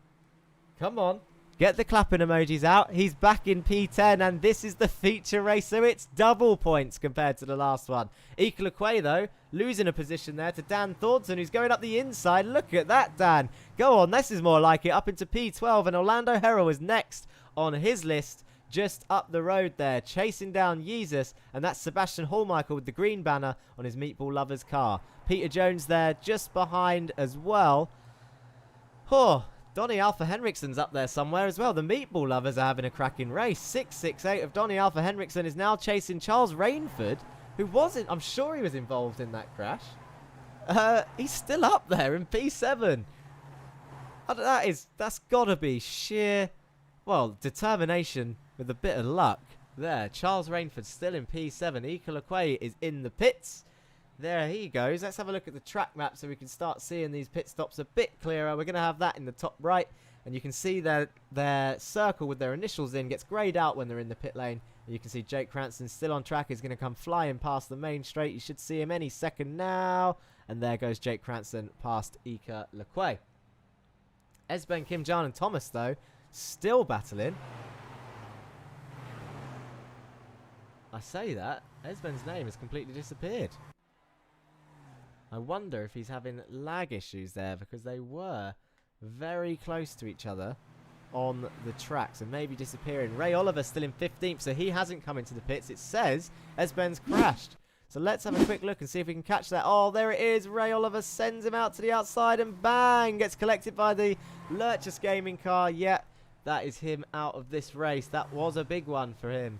Come on. Get the clapping emojis out. He's back in P10, and this is the feature race, so it's double points compared to the last one. Ika Lequay, though, losing a position there to Dan Thornton, who's going up the inside. Look at that, Dan. Go on, this is more like it. Up into P12, and Orlando Harrell is next on his list, just up the road there, chasing down Jesus, and that's Sebastian Hallmichael with the green banner on his Meatball Lovers car. Peter Jones there, just behind as well. Oh, Donny Alpha Henriksen's up there somewhere as well. The Meatball Lovers are having a cracking race. 668 of Donny Alpha Henriksen is now chasing Charles Rainford, who wasn't, I'm sure he was involved in that crash. He's still up there in P7. That's got to be sheer, well, determination with a bit of luck there. Charles Rainford still in P7. Ika Lequay is in the pits. There he goes. Let's have a look at the track map so we can start seeing these pit stops a bit clearer. We're going to have that in the top right, and you can see their circle with their initials in gets greyed out when they're in the pit lane. And you can see Jake Cranston still on track. He's going to come flying past the main straight. You should see him any second now. And there goes Jake Cranston past Ika Lequay. Esben, Kim Jan and Thomas, though, still battling. I say that, Esben's name has completely disappeared. I wonder if he's having lag issues there, because they were very close to each other on the tracks and maybe disappearing. Ray Oliver still in 15th, so he hasn't come into the pits. It says Esben's crashed. So let's have a quick look and see if we can catch that. Oh, there it is. Ray Oliver sends him out to the outside and bang, gets collected by the Lurchus Gaming car. Yeah, that is him out of this race. That was a big one for him.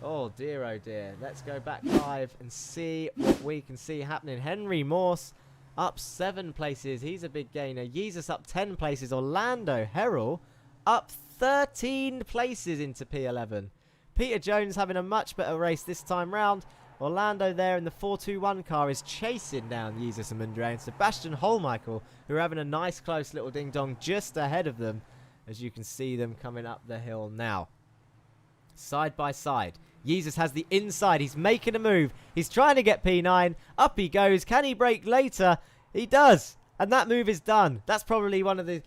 Oh dear, oh dear. Let's go back live and see what we can see happening. Henry Morse up 7 places. He's a big gainer. Yeezus up 10 places. Orlando Herrell up 13 places into P11. Peter Jones having a much better race this time round. Orlando there in the 421 car is chasing down Yeezus and Mundre, and Sebastian Holmichael, who are having a nice close little ding-dong just ahead of them, as you can see them coming up the hill now. Side by side. Yeezus has the inside. He's making a move. He's trying to get P9. Up he goes. Can he brake later? He does. And that move is done. That's probably one of the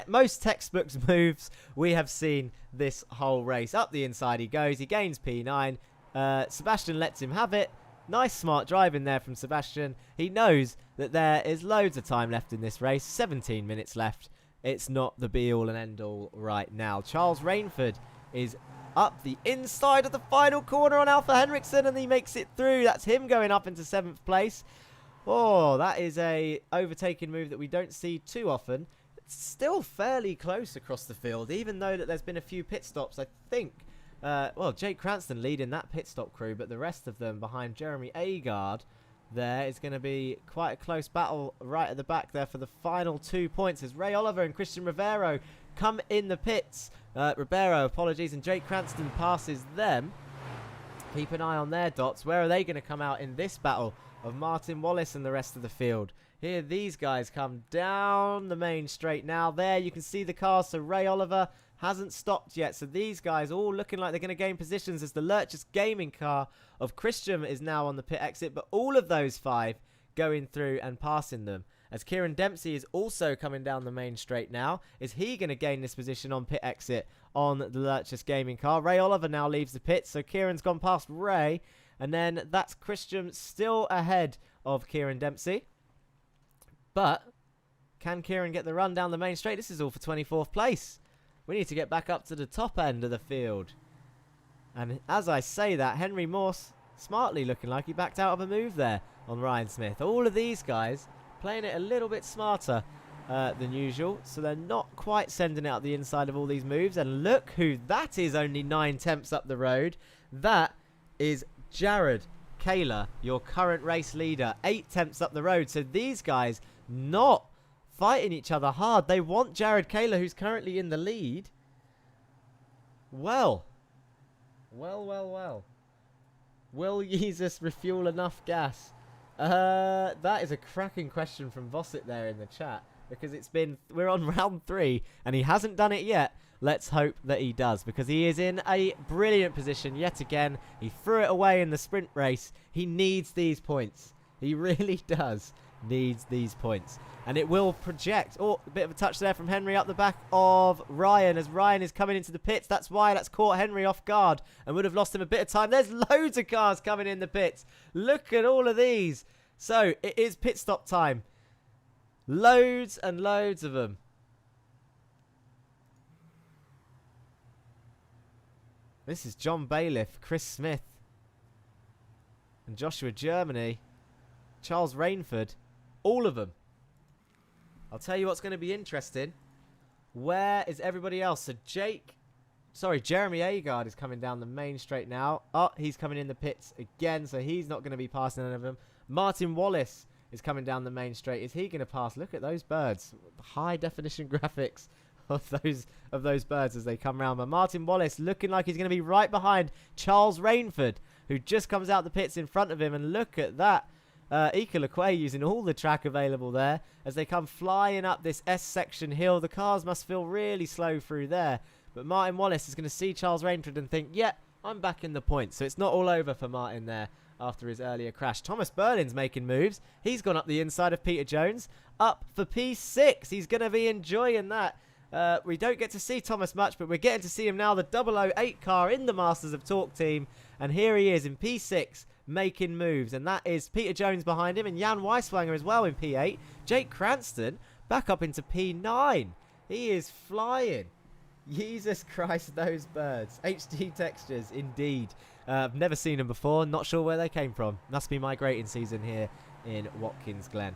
most textbook moves we have seen this whole race. Up the inside he goes. He gains P9. Sebastian lets him have it. Nice smart driving there from Sebastian. He knows that there is loads of time left in this race. 17 minutes left. It's not the be-all and end-all right now. Charles Rainford is up the inside of the final corner on Alpha Henriksen, and he makes it through. That's him going up into 7th place. Oh, that is a overtaking move that we don't see too often. It's still fairly close across the field, even though that there's been a few pit stops, I think. Well, Jake Cranston leading that pit stop crew, but the rest of them behind Jeremy Agard there is going to be quite a close battle right at the back there for the final 2 points as Ray Oliver and Christian Rivero come in the pits. Ribeiro, apologies, and Jake Cranston passes them. Keep an eye on their dots. Where are they going to come out in this battle of Martin Wallace and the rest of the field? Here these guys come down the main straight now. There you can see the cars, so Ray Oliver hasn't stopped yet. So these guys all looking like they're going to gain positions as the Lurchus Gaming car of Christian is now on the pit exit. But all of those 5 going through and passing them. As Kieran Dempsey is also coming down the main straight now. Is he going to gain this position on pit exit on the Lurchus Gaming car? Ray Oliver now leaves the pit. So Kieran's gone past Ray. And then that's Christian still ahead of Kieran Dempsey. But can Kieran get the run down the main straight? This is all for 24th place. We need to get back up to the top end of the field. And as I say that, Henry Morse smartly looking like he backed out of a move there on Ryan Smith. All of these guys playing it a little bit smarter than usual. So they're not quite sending out the inside of all these moves. And look who that is, only 9 tenths up the road. That is Jared Kaler, your current race leader. 8 tenths up the road. So these guys not fighting each other hard. They want Jared Kaler, who's currently in the lead. Well. Will Yeezus refuel enough gas? That is a cracking question from Vossit there in the chat. Because we're on round 3 and he hasn't done it yet. Let's hope that he does, because he is in a brilliant position yet again. He threw it away in the sprint race. He needs these points. He really does needs these points. And it will project. Oh, a bit of a touch there from Henry up the back of Ryan as Ryan is coming into the pits. That's why that's caught Henry off guard and would have lost him a bit of time. There's loads of cars coming in the pits. Look at all of these. So it is pit stop time. Loads and loads of them. This is John Bailiff, Chris Smith, and Joshua Germany, Charles Rainford, all of them. I'll tell you what's going to be interesting. Where is everybody else? So Jeremy Agard is coming down the main straight now. Oh, he's coming in the pits again, so he's not going to be passing any of them. Martin Wallace is coming down the main straight. Is he going to pass? Look at those birds. High definition graphics of those birds as they come round. But Martin Wallace looking like he's going to be right behind Charles Rainford, who just comes out the pits in front of him. And look at that. Ika Lequay using all the track available there as they come flying up this S-section hill. The cars must feel really slow through there. But Martin Wallace is going to see Charles Rainford and think, yeah, I'm back in the points. So it's not all over for Martin there after his earlier crash. Thomas Berlin's making moves. He's gone up the inside of Peter Jones. Up for P6. He's going to be enjoying that. We don't get to see Thomas much, but we're getting to see him now. The 008 car in the Masters of Talk team. And here he is in P6 making moves. And that is Peter Jones behind him and Jan Weiswanger as well in P8. Jake Cranston back up into P9. He is flying. Jesus Christ, those birds. HD textures, indeed. I've never seen them before. Not sure where they came from. Must be migrating season here in Watkins Glen.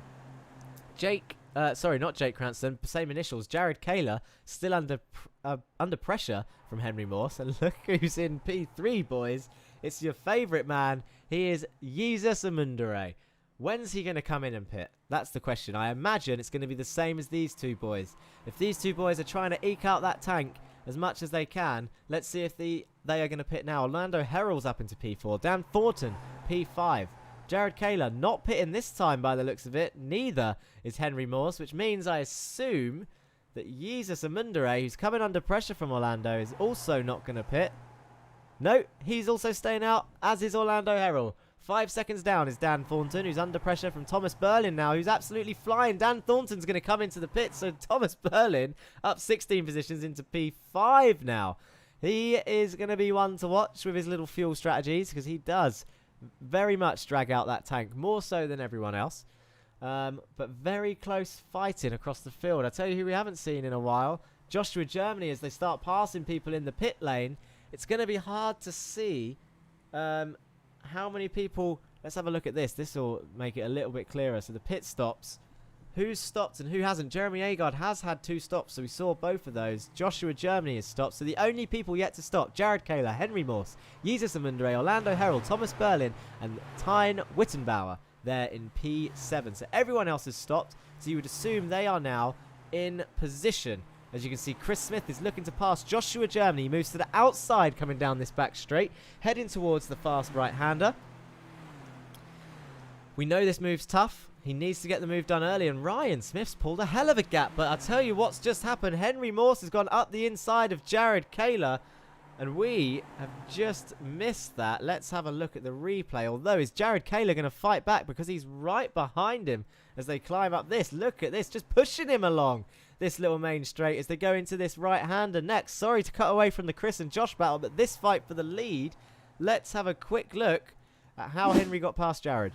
Sorry, not Jake Cranston. Same initials. Jared Kaler still under pressure from Henry Morse. And look who's in P3, boys. It's your favourite man. He is Jesus Amundere. When's he going to come in and pit? That's the question. I imagine it's going to be the same as these two boys. If these two boys are trying to eke out that tank as much as they can, let's see if they are going to pit now. Orlando Herald's up into P4. Dan Thornton, P5. Jared Kaler not pitting this time by the looks of it. Neither is Henry Morse, which means I assume that Jesus Amundere, who's coming under pressure from Orlando, is also not going to pit. No, he's also staying out, as is Orlando Herald. 5 seconds down is Dan Thornton, who's under pressure from Thomas Berlin now, who's absolutely flying. Dan Thornton's going to come into the pit, so Thomas Berlin up 16 positions into P5 now. He is going to be one to watch with his little fuel strategies, because he does very much drag out that tank, more so than everyone else. But very close fighting across the field. I tell you who we haven't seen in a while. Joshua Germany, as they start passing people in the pit lane. It's going to be hard to see how many people... Let's have a look at this. This will make it a little bit clearer. So the pit stops. Who's stopped and who hasn't? Jeremy Agard has had 2 stops, so we saw both of those. Joshua Germany has stopped. So the only people yet to stop, Jared Kaler, Henry Morse, Jesus Amundere, Orlando Herald, Thomas Berlin, and Tyne Wittenbauer there in P7. So everyone else has stopped. So you would assume they are now in position. As you can see, Chris Smith is looking to pass Joshua Germany. He moves to the outside coming down this back straight, heading towards the fast right-hander. We know this move's tough. He needs to get the move done early, and Ryan Smith's pulled a hell of a gap. But I'll tell you what's just happened. Henry Morse has gone up the inside of Jared Kaler, and we have just missed that. Let's have a look at the replay. Although, is Jared Kaler going to fight back? Because he's right behind him as they climb up this. Look at this, just pushing him along this little main straight as they go into this right-hander next. Sorry to cut away from the Chris and Josh battle, but this fight for the lead, let's have a quick look at how Henry got past Jared.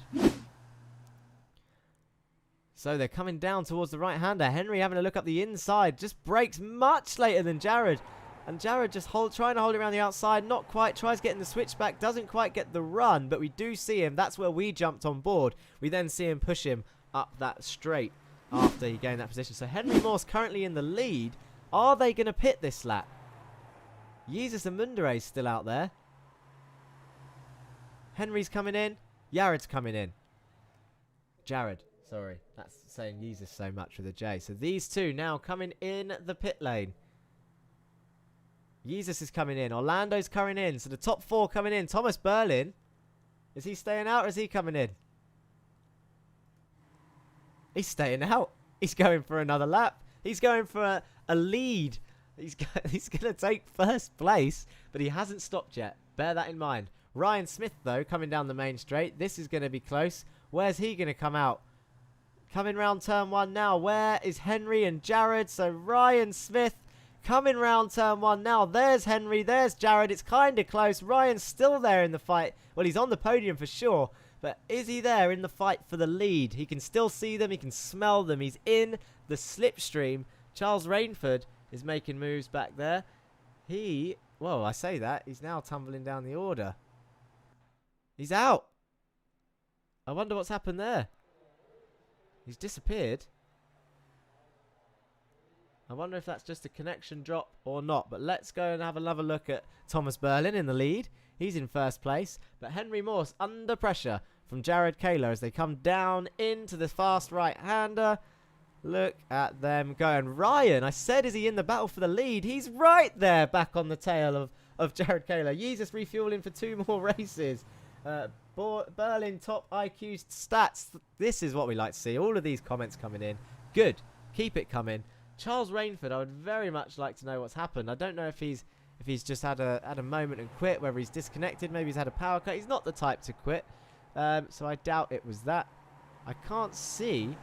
So they're coming down towards the right-hander. Henry having a look up the inside, just brakes much later than Jared. And Jared just trying to hold it around the outside, not quite, tries getting the switchback, doesn't quite get the run, but we do see him. That's where we jumped on board. We then see him push him up that straight after he gained that position. So Henry Morse currently in the lead. Are they going to pit this lap? Jesus Amundere is still out there. Henry's coming in. Jared's coming in. Jared, sorry. That's saying Jesus so much with a J. So these two now coming in the pit lane. Jesus is coming in. Orlando's coming in. So the top 4 coming in. Thomas Berlin. Is he staying out or is he coming in? He's staying out. He's going for another lap. He's going for a lead. He's going to take first place, but he hasn't stopped yet. Bear that in mind. Ryan Smith, though, coming down the main straight. This is going to be close. Where's he going to come out? Coming round turn 1 now. Where is Henry and Jared? So Ryan Smith coming round turn 1 now. There's Henry. There's Jared. It's kind of close. Ryan's still there in the fight. Well, he's on the podium for sure. But is he there in the fight for the lead? He can still see them. He can smell them. He's in the slipstream. Charles Rainford is making moves back there. Well, I say that. He's now tumbling down the order. He's out. I wonder what's happened there. He's disappeared. I wonder if that's just a connection drop or not. But let's go and have another look at Thomas Berlin in the lead. He's in first place. But Henry Morse under pressure from Jared Kaler as they come down into the fast right-hander. Look at them going. Ryan, I said, is he in the battle for the lead? He's right there back on the tail of Jared Kaler. Jesus refueling for 2 more races. Berlin top IQ stats. This is what we like to see. All of these comments coming in. Good. Keep it coming. Charles Rainford, I would very much like to know what's happened. I don't know if he's just had a moment and quit, whether he's disconnected, maybe he's had a power cut. He's not the type to quit. So I doubt it was that. I can't see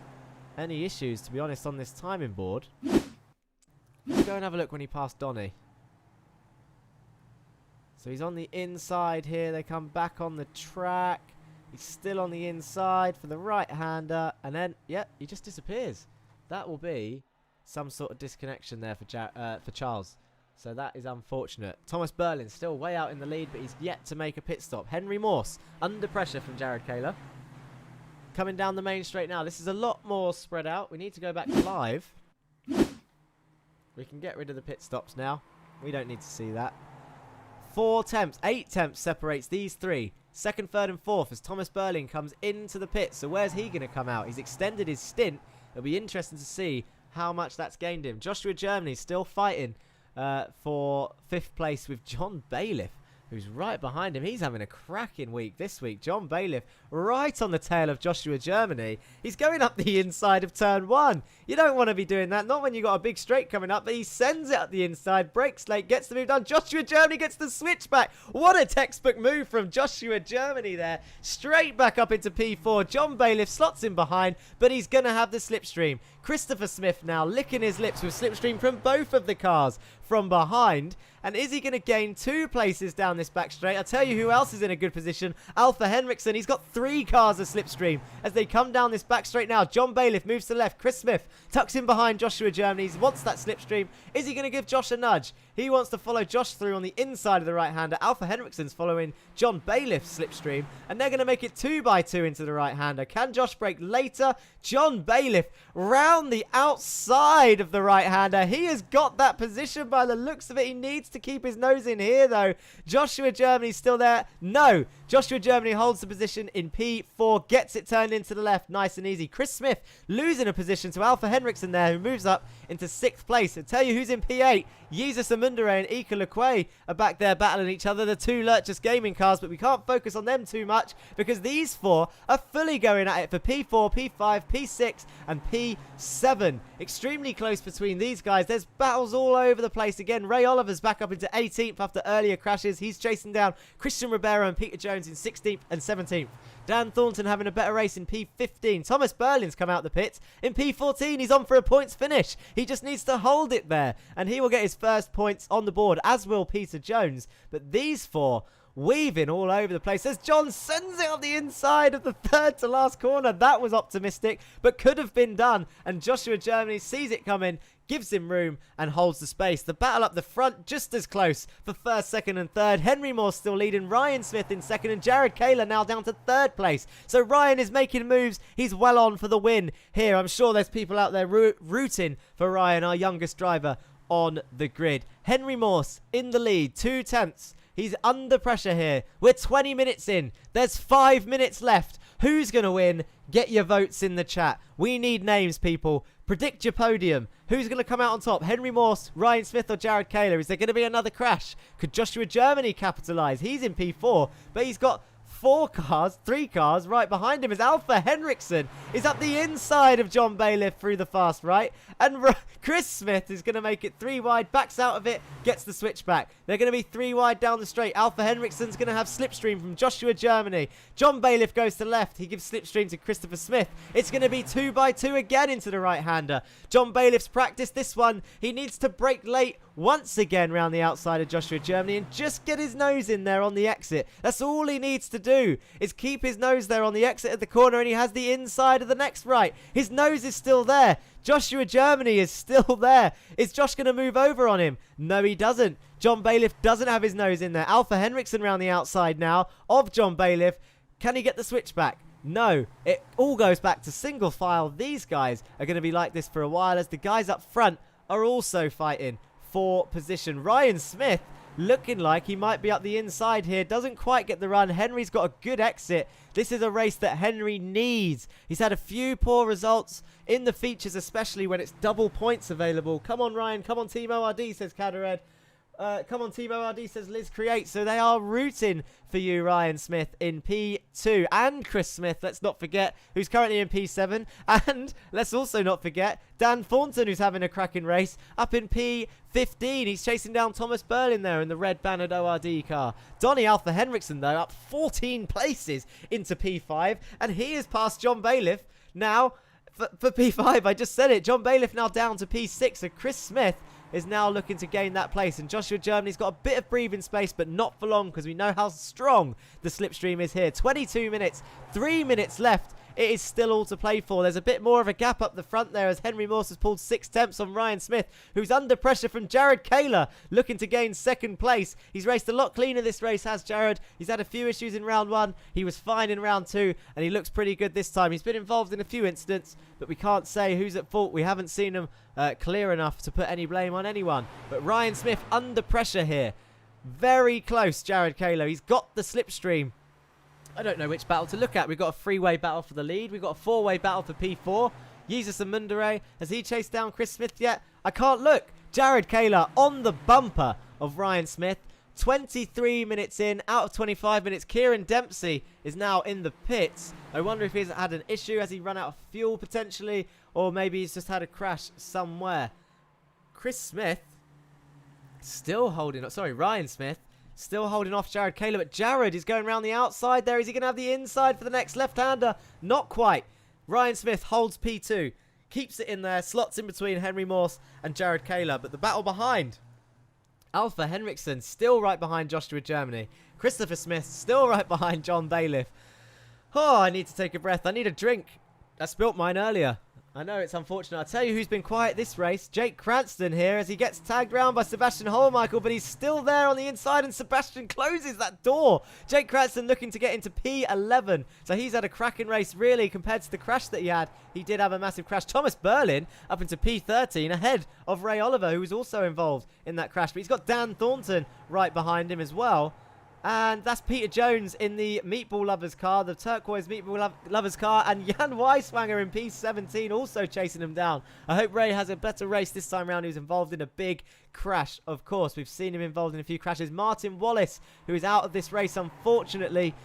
any issues, to be honest, on this timing board. Let's go and have a look when he passed Donny. So he's on the inside here. They come back on the track. He's still on the inside for the right-hander. And then, yep, he just disappears. That will be some sort of disconnection there for Charles. So that is unfortunate. Thomas Berlin still way out in the lead, but he's yet to make a pit stop. Henry Morse under pressure from Jared Kaler. Coming down the main straight now. This is a lot more spread out. We need to go back live. We can get rid of the pit stops now. We don't need to see that. 8 temps separates these three. Second, third and fourth as Thomas Berlin comes into the pit. So where's he going to come out? He's extended his stint. It'll be interesting to see how much that's gained him. Joshua Germany still fighting for 5th place with John Bailiff, who's right behind him. He's having a cracking week this week. John Bailiff right on the tail of Joshua Germany. He's going up the inside of turn 1. You don't want to be doing that. Not when you've got a big straight coming up, but he sends it up the inside, brakes late, gets the move done. Joshua Germany gets the switchback. What a textbook move from Joshua Germany there. Straight back up into P4. John Bailiff slots in behind, but he's going to have the slipstream. Christopher Smith now licking his lips with slipstream from both of the cars from behind. And is he going to gain 2 places down this back straight? I'll tell you who else is in a good position. Alpha Henriksen. He's got 3 cars of slipstream as they come down this back straight now. John Bailiff moves to the left. Chris Smith tucks in behind Joshua Germany. He wants that slipstream. Is he going to give Josh a nudge? He wants to follow Josh through on the inside of the right-hander. Alpha Henriksen's following John Bailiff's slipstream. And they're going to make it 2x2 into the right-hander. Can Josh brake later? John Bailiff round the outside of the right-hander. He has got that position by the looks of it. He needs to keep his nose in here, though. Joshua Germany's still there. No. Joshua Germany holds the position in P4. Gets it turned into the left. Nice and easy. Chris Smith losing a position to Alpha Henriksen there, who moves up into 6th place. I'll tell you who's in P8. Jesus Amundere and Ika Lequay are back there battling each other. The 2 Lurchus gaming cars, but we can't focus on them too much because these 4 are fully going at it for P4, P5, P6 and P7. Extremely close between these guys. There's battles all over the place. Again, Ray Oliver's back up into 18th after earlier crashes. He's chasing down Christian Ribeiro and Peter Jones in 16th and 17th. Dan Thornton having a better race in P15. Thomas Berlin's come out the pits in P14. He's on for a points finish. He just needs to hold it there, and he will get his first points on the board, as will Peter Jones. But these 4 weaving all over the place as John sends it on the inside of the 3rd to last corner. That was optimistic, but could have been done. And Joshua Germany sees it coming, gives him room and holds the space. The battle up the front just as close for 1st, 2nd and 3rd. Henry Moore still leading. Ryan Smith in 2nd and Jared Kaler now down to 3rd place. So Ryan is making moves. He's well on for the win here. I'm sure there's people out there rooting for Ryan, our youngest driver on the grid. Henry Morse in the lead, 2 tenths. He's under pressure here. We're 20 minutes in. There's 5 minutes left. Who's going to win? Get your votes in the chat. We need names, people. Predict your podium. Who's going to come out on top? Henry Morse, Ryan Smith or Jared Kaler? Is there going to be another crash? Could Joshua Germany capitalise? He's in P4, but he's got 3 cars right behind him as Alpha Henriksen is up the inside of John Bailiff through the fast right. And Chris Smith is going to make it 3 wide, backs out of it, gets the switchback. They're going to be 3 wide down the straight. Alpha Henriksen's going to have slipstream from Joshua Germany. John Bailiff goes to left. He gives slipstream to Christopher Smith. It's going to be 2x2 again into the right-hander. John Bailiff's practiced this one. He needs to brake late once again round the outside of Joshua Germany and just get his nose in there on the exit. That's all he needs to do, is keep his nose there on the exit of the corner, and he has the inside of the next right. His nose is still there. Joshua Germany is still there. Is Josh going to move over on him? No, he doesn't. John Bailiff doesn't have his nose in there. Alpha Henriksen round the outside now of John Bailiff. Can he get the switchback? No, it all goes back to single file. These guys are going to be like this for a while as the guys up front are also fighting for position. Ryan Smith looking like he might be up the inside here. Doesn't quite get the run. Henry's got a good exit. This is a race that Henry needs. He's had a few poor results in the features, especially when it's double points available. Come on, Ryan. Come on, Team ORD, says Cadared. Come on, Team ORD, says Liz Create. So they are rooting for you, Ryan Smith, in P2. And Chris Smith, let's not forget, who's currently in P7. And let's also not forget Dan Thornton, who's having a cracking race, up in P15. He's chasing down Thomas Berlin there in the red bannered ORD car. Donny Alpha Henriksen, though, up 14 places into P5. And he has passed John Bailiff now for P5. I just said it. John Bailiff now down to P6. So Chris Smith is now looking to gain that place. And Joshua Germany's got a bit of breathing space, but not for long because we know how strong the slipstream is here. 22 minutes, 3 minutes left. It is still all to play for. There's a bit more of a gap up the front there as Henry Morse has pulled 6/10 on Ryan Smith, who's under pressure from Jared Kaler, looking to gain second place. He's raced a lot cleaner this race, has Jared. He's had a few issues in round 1. He was fine in round 2, and he looks pretty good this time. He's been involved in a few incidents, but we can't say who's at fault. We haven't seen him clear enough to put any blame on anyone. But Ryan Smith under pressure here. Very close, Jared Kaler. He's got the slipstream. I don't know which battle to look at. We've got a 3-way battle for the lead. We've got a 4-way battle for P4. Jesus and Mundere. Has he chased down Chris Smith yet? I can't look. Jared Kaler on the bumper of Ryan Smith. 23 minutes in, out of 25 minutes. Kieran Dempsey is now in the pits. I wonder if he's had an issue. Has he run out of fuel potentially? Or maybe he's just had a crash somewhere. Chris Smith still holding up. Sorry, Ryan Smith. Still holding off Jared Kaler, but Jared is going around the outside there. Is he going to have the inside for the next left-hander? Not quite. Ryan Smith holds P2, keeps it in there, slots in between Henry Morse and Jared Kaler, but the battle behind. Alpha Henriksen still right behind Joshua Germany. Christopher Smith still right behind John Bailiff. Oh, I need to take a breath. I need a drink. I spilt mine earlier. I know it's unfortunate. I'll tell you who's been quiet this race. Jake Cranston here as he gets tagged round by Sebastian Holmichael, but he's still there on the inside and Sebastian closes that door. Jake Cranston looking to get into P11. So he's had a cracking race really compared to the crash that he had. He did have a massive crash. Thomas Berlin up into P13 ahead of Ray Oliver, who was also involved in that crash. But he's got Dan Thornton right behind him as well. And that's Peter Jones in the Meatball Lovers car, the turquoise Meatball Lovers car, and Jan Weiswanger in P17 also chasing him down. I hope Ray has a better race this time round. He was involved in a big crash, of course. We've seen him involved in a few crashes. Martin Wallace, who is out of this race, unfortunately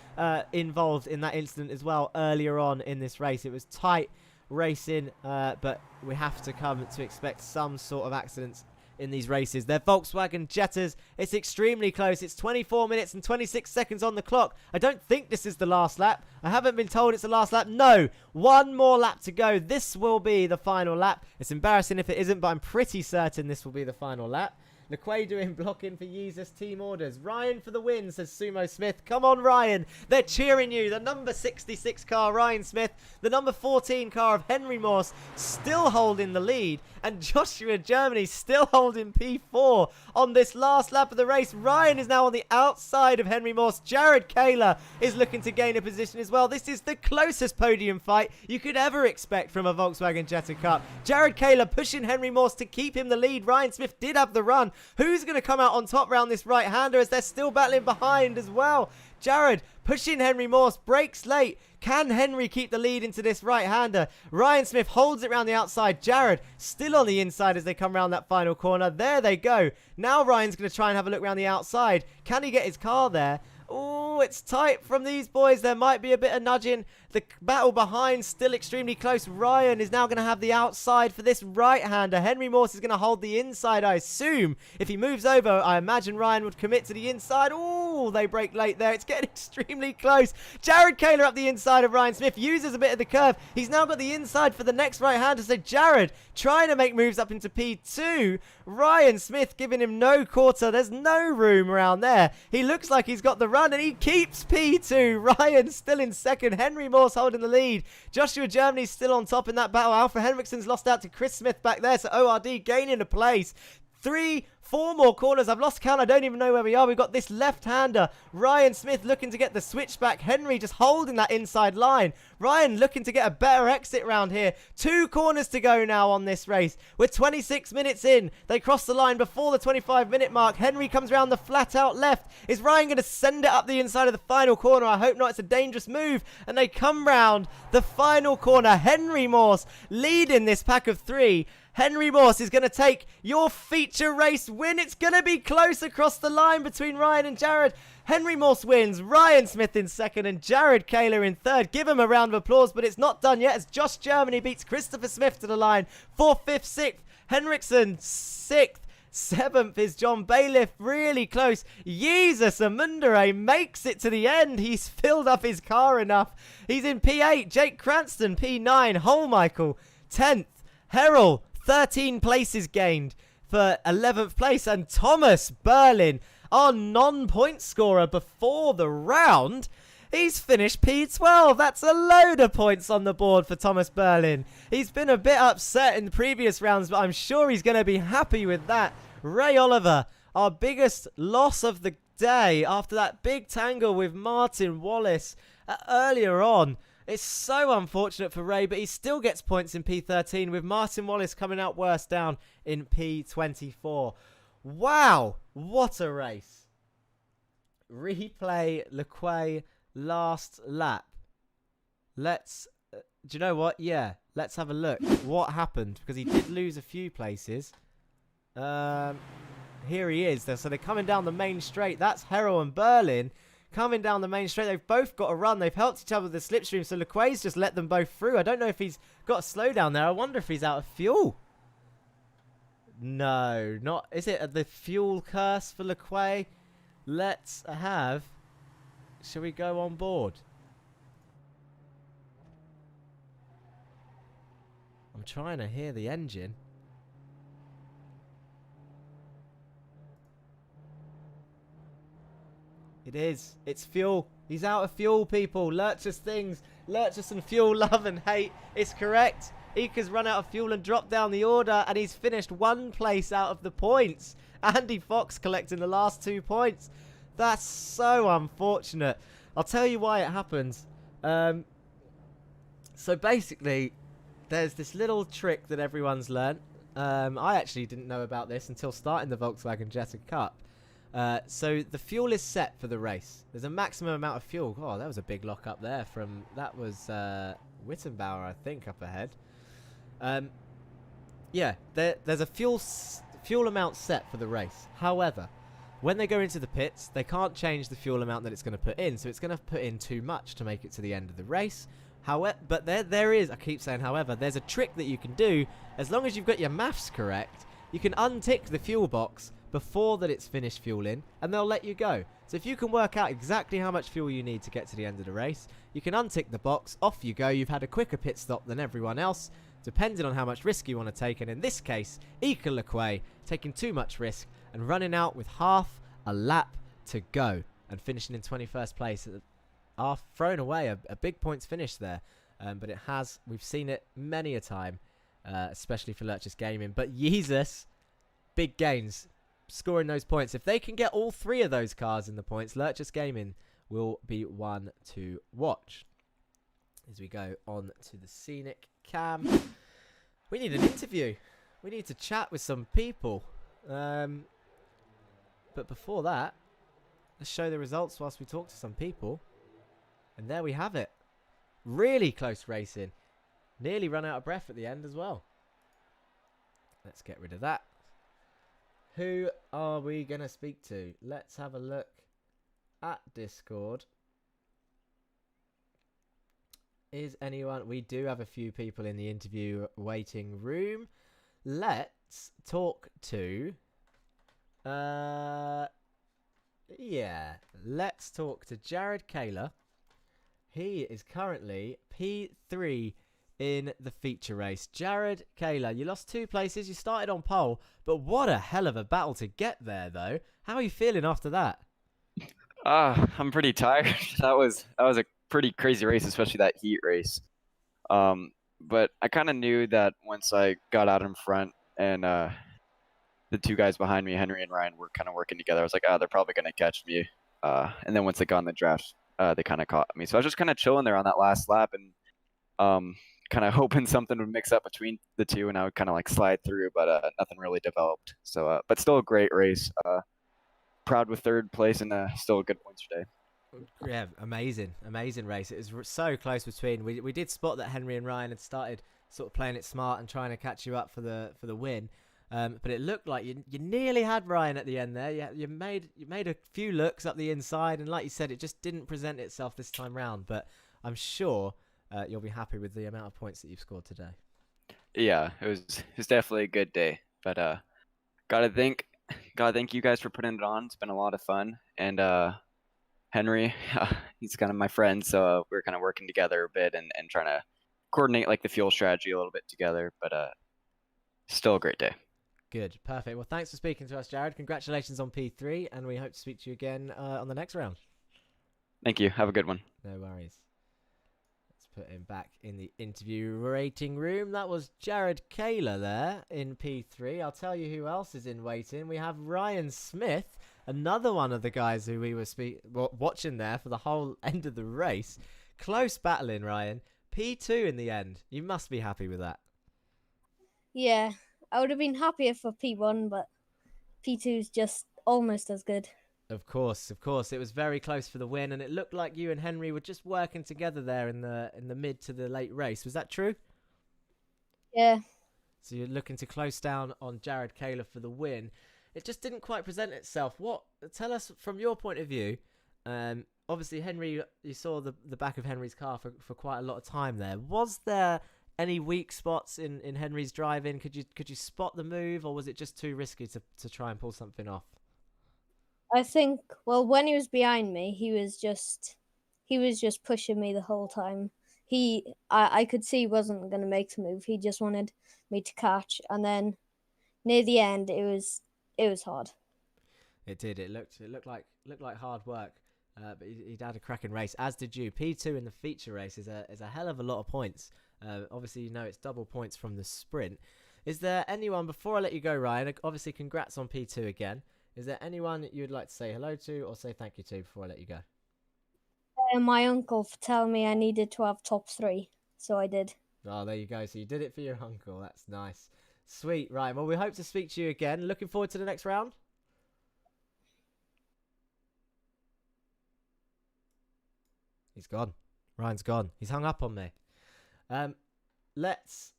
involved in that incident as well earlier on in this race. It was tight racing, but we have to come to expect some sort of accidents in these races. They're Volkswagen Jettas. It's extremely close. It's 24 minutes and 26 seconds on the clock. I don't think this is the last lap. I haven't been told it's the last lap. No, one more lap to go. This will be the final lap. It's embarrassing if it isn't, but I'm pretty certain this will be the final lap. Nakwe doing blocking for Jesus team orders. Ryan for the win, says Sumo Smith. Come on, Ryan. They're cheering you. The number 66 car, Ryan Smith. The number 14 car of Henry Morse still holding the lead. And Joshua Germany still holding P4 on this last lap of the race. Ryan is now on the outside of Henry Morse. Jared Kaler is looking to gain a position as well. This is the closest podium fight you could ever expect from a Volkswagen Jetta Cup. Jared Kaler pushing Henry Morse to keep him the lead. Ryan Smith did have the run. Who's going to come out on top round this right-hander as they're still battling behind as well? Jared pushing Henry Morse, breaks late. Can Henry keep the lead into this right-hander? Ryan Smith holds it round the outside. Jared still on the inside as they come round that final corner. There they go. Now Ryan's going to try and have a look round the outside. Can he get his car there? Oh, it's tight from these boys. There might be a bit of nudging. The battle behind still extremely close. Ryan is now going to have the outside for this right-hander. Henry Morse is going to hold the inside, I assume. If he moves over, I imagine Ryan would commit to the inside. Oh, they break late there. It's getting extremely close. Jared Kaler up the inside of Ryan Smith. Uses a bit of the curve. He's now got the inside for the next right-hander. So Jared trying to make moves up into P2. Ryan Smith giving him no quarter. There's no room around there. He looks like he's got the run and he keeps P2. Ryan still in second. Henry Morse holding the lead. Joshua Germany still on top in that battle. Alpha Henriksen's lost out to Chris Smith back there. So ORD gaining a place. 4 more corners. I've lost count. I don't even know where we are. We've got this left-hander. Ryan Smith looking to get the switchback. Henry just holding that inside line. Ryan looking to get a better exit round here. 2 corners to go now on this race. We're 26 minutes in. They cross the line before the 25-minute mark. Henry comes around the flat-out left. Is Ryan going to send it up the inside of the final corner? I hope not. It's a dangerous move. And they come round the final corner. Henry Morse leading this pack of 3. Henry Morse is going to take your feature race win. It's going to be close across the line between Ryan and Jared. Henry Morse wins. Ryan Smith in second and Jared Kaler in third. Give him a round of applause, but it's not done yet as Josh Germany beats Christopher Smith to the line. 4th, 5th, 6th. Henriksen 6th. 7th is John Bailiff, really close. Jesus Amundere makes it to the end. He's filled up his car enough. He's in P8. Jake Cranston, P9. Holmichael, 10th. Herrell, 13 places gained for 11th place. And Thomas Berlin, our non-point scorer before the round, he's finished P12. That's a load of points on the board for Thomas Berlin. He's been a bit upset in the previous rounds, but I'm sure he's going to be happy with that. Ray Oliver, our biggest loss of the day after that big tangle with Martin Wallace earlier on. It's so unfortunate for Ray, but he still gets points in P13 with Martin Wallace coming out worst down in P24. Wow, what a race. Replay Lequay last lap. Let's, do you know what? Yeah, let's have a look. What happened? Because he did lose a few places. Here he is. So they're coming down the main straight. That's Harrow and Berlin coming down the main straight. They've both got a run. They've helped each other with the slipstream. So Lequay's just let them both through. I don't know if he's got a slowdown there. I wonder if he's out of fuel. No, not. Is it the fuel curse for Lequay? Let's have. Shall we go on board? I'm trying to hear the engine. It is. It's fuel. He's out of fuel, people. Lurchers things. Lurchers and fuel, love and hate. It's correct. Ika's run out of fuel and dropped down the order, and he's finished one place out of the points. Andy Fox collecting the last 2 points. That's so unfortunate. I'll tell you why it happens. So basically, there's this little trick that everyone's learnt. I actually didn't know about this until starting the Volkswagen Jetta Cup. So the fuel is set for the race. There's a maximum amount of fuel. Oh, that was a big lock up there from, that was Wittenbauer, I think, up ahead. Yeah, there's a fuel amount set for the race. However, when they go into the pits, they can't change the fuel amount that it's going to put in. So it's going to put in too much to make it to the end of the race. However, but there is, I keep saying however, there's a trick that you can do. As long as you've got your maths correct, you can untick the fuel box before that it's finished fueling, and they'll let you go. So if you can work out exactly how much fuel you need to get to the end of the race, you can untick the box, off you go. You've had a quicker pit stop than everyone else, depending on how much risk you want to take. And in this case, Ika Lequay taking too much risk and running out with half a lap to go and finishing in 21st place. Thrown away a big points finish there, but it has, we've seen it many a time, especially for Lurchus Gaming. But Jesus, big gains, scoring those points. If they can get all 3 of those cars in the points, Lurchus Gaming will be one to watch. As we go on to the scenic cam, we need an interview. We need to chat with some people. But before that, let's show the results whilst we talk to some people. And there we have it. Really close racing. Nearly run out of breath at the end as well. Let's get rid of that. Who are we going to speak to? Let's have a look at Discord. Is anyone... We do have a few people in the interview waiting room. Let's talk to... yeah. Let's talk to Jared Kaler. He is currently P3 in the feature race. Jared Kaler, you lost 2 places. You started on pole, but what a hell of a battle to get there, though. How are you feeling after that? I'm pretty tired. That was a pretty crazy race, especially that heat race. But I kind of knew that once I got out in front and the 2 guys behind me, Henry and Ryan, were kind of working together. I was like, they're probably going to catch me. And then once they got in the draft, they kind of caught me. So I was just kind of chilling there on that last lap and kind of hoping something would mix up between the 2 and I would kind of like slide through, but nothing really developed. So, but still a great race. Proud with 3rd place and still a good points today. Yeah, amazing race. It was so close between. We did spot that Henry and Ryan had started sort of playing it smart and trying to catch you up for the win. But it looked like you nearly had Ryan at the end there. You made a few looks up the inside, and like you said, it just didn't present itself this time round. But I'm sure you'll be happy with the amount of points that you've scored today. Yeah, it was definitely a good day. But gotta thank you guys for putting it on. It's been a lot of fun. And Henry, he's kind of my friend, so we're kind of working together a bit and trying to coordinate like the fuel strategy a little bit together. But still a great day. Good, perfect. Well, thanks for speaking to us, Jared. Congratulations on P3, and we hope to speak to you again on the next round. Thank you. Have a good one. No worries. Let's put him back in the interview rating room. That was Jared Kaler there in P3. I'll tell you who else is in waiting. We have Ryan Smith, another one of the guys who we were watching there for the whole end of the race. Close battling, Ryan. P2 in the end. You must be happy with that. Yeah, I would have been happier for P1, but P2 is just almost as good. Of course. It was very close for the win, and it looked like you and Henry were just working together there in the mid to the late race. Was that true? Yeah. So you're looking to close down on Jared Kaler for the win. It just didn't quite present itself. Tell us from your point of view. Obviously, Henry, you saw the back of Henry's car for quite a lot of time there. Was there any weak spots in Henry's driving? Could you spot the move, or was it just too risky to try and pull something off? I think, well, when he was behind me, he was just pushing me the whole time. I could see he wasn't going to make the move. He just wanted me to catch, and then near the end, it was hard. It did. It looked like hard work. But he'd had a cracking race, as did you. P2 in the feature race is a hell of a lot of points. Obviously, you know it's double points from the sprint. Is there anyone, before I let you go, Ryan, obviously congrats on P2 again. Is there anyone that you'd like to say hello to or say thank you to before I let you go? My uncle for telling me I needed to have top 3, so I did. Oh, there you go. So you did it for your uncle. That's nice. Sweet, Ryan. Well, we hope to speak to you again. Looking forward to the next round. He's gone. Ryan's gone. He's hung up on me. Let's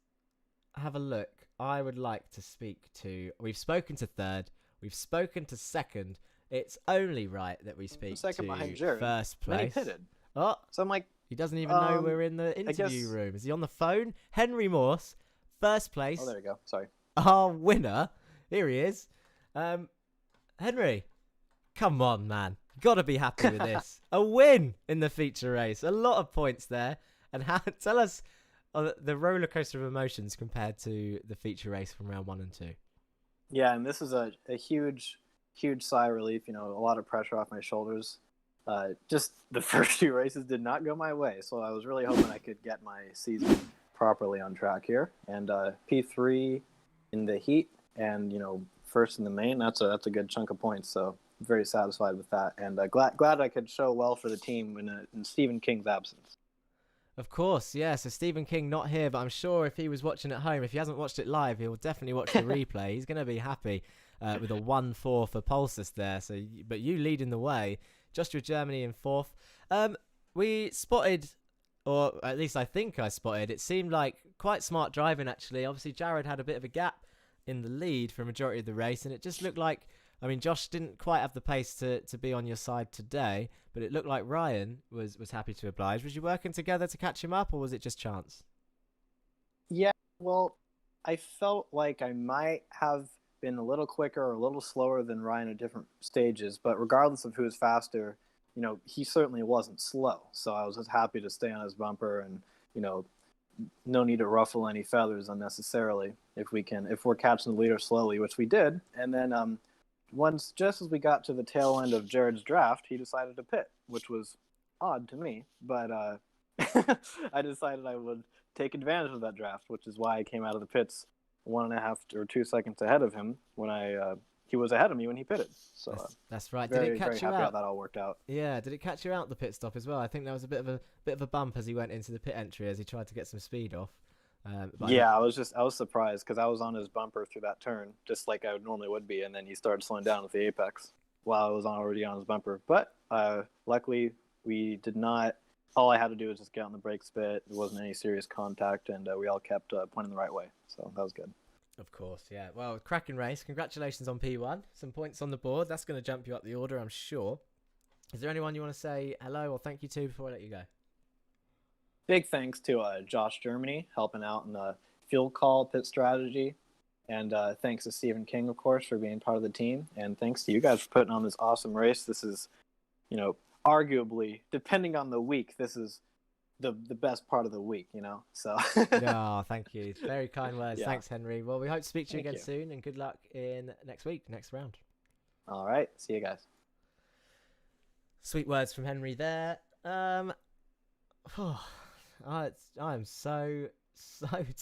have a look. I would like to speak to... We've spoken to third. We've spoken to second. It's only right that we speak second to behind Jared. first Then he place. pitted. Oh, So I'm like, he doesn't even know we're in the interview guess- room. Is he on the phone? Henry Morse, first place. oh, there you go. Sorry. Our winner. Here he is. Henry, come on, man. Got to be happy with this. A win in the feature race. A lot of points there. And tell us the roller coaster of emotions compared to the feature race from round 1 and 2. Yeah, and this is a huge sigh of relief. You know, a lot of pressure off my shoulders. Just the first 2 races did not go my way, so I was really hoping I could get my season properly on track here. And P3 in the heat, and first in the main. That's a good chunk of points. So I'm very satisfied with that, and glad I could show well for the team in Stephen King's absence. Of course, yeah. So Stephen King not here, but I'm sure if he was watching at home, if he hasn't watched it live, he'll definitely watch the replay. He's going to be happy with a 1-4 for Pulsus there. So, but you leading the way, just with Germany in 4th. We spotted, or at least I think I spotted, it seemed like quite smart driving actually. Obviously, Jared had a bit of a gap in the lead for a majority of the race, and it just looked like, I mean, Josh didn't quite have the pace to be on your side today, but it looked like Ryan was happy to oblige. Was you working together to catch him up, or was it just chance? Yeah, well, I felt like I might have been a little quicker or a little slower than Ryan at different stages, but regardless of who was faster, he certainly wasn't slow. So I was just happy to stay on his bumper, and no need to ruffle any feathers unnecessarily if we're catching the leader slowly, which we did. And then just as we got to the tail end of Jared's draft, he decided to pit, which was odd to me, but I decided I would take advantage of that draft, which is why I came out of the pits 1.5 or 2 seconds ahead of him when he was ahead of me when he pitted. So that's right. Very, did it catch very you happy how out? that all worked out. Yeah, did it catch you out the pit stop as well? I think there was a bit of a bump as he went into the pit entry as he tried to get some speed off. Yeah, I was surprised because I was on his bumper through that turn, just like I normally would be, and then he started slowing down at the apex while I was already on his bumper. But luckily, we did not. All I had to do was just get on the brake spit. There wasn't any serious contact, and we all kept pointing the right way, so that was good. Of course, yeah. Well, cracking race. Congratulations on P1. Some points on the board. That's going to jump you up the order, I'm sure. Is there anyone you want to say hello or thank you to before I let you go? Big thanks to Josh Germany helping out in the field call pit strategy. And thanks to Stephen King, of course, for being part of the team. And thanks to you guys for putting on this awesome race. This is, arguably, depending on the week, this is the best part of the week, So Oh, thank you. Very kind words. Yeah. Thanks, Henry. Well, we hope to speak to you Thank again you. soon, and good luck in next week, next round. All right, see you guys. Sweet words from Henry there. I'm so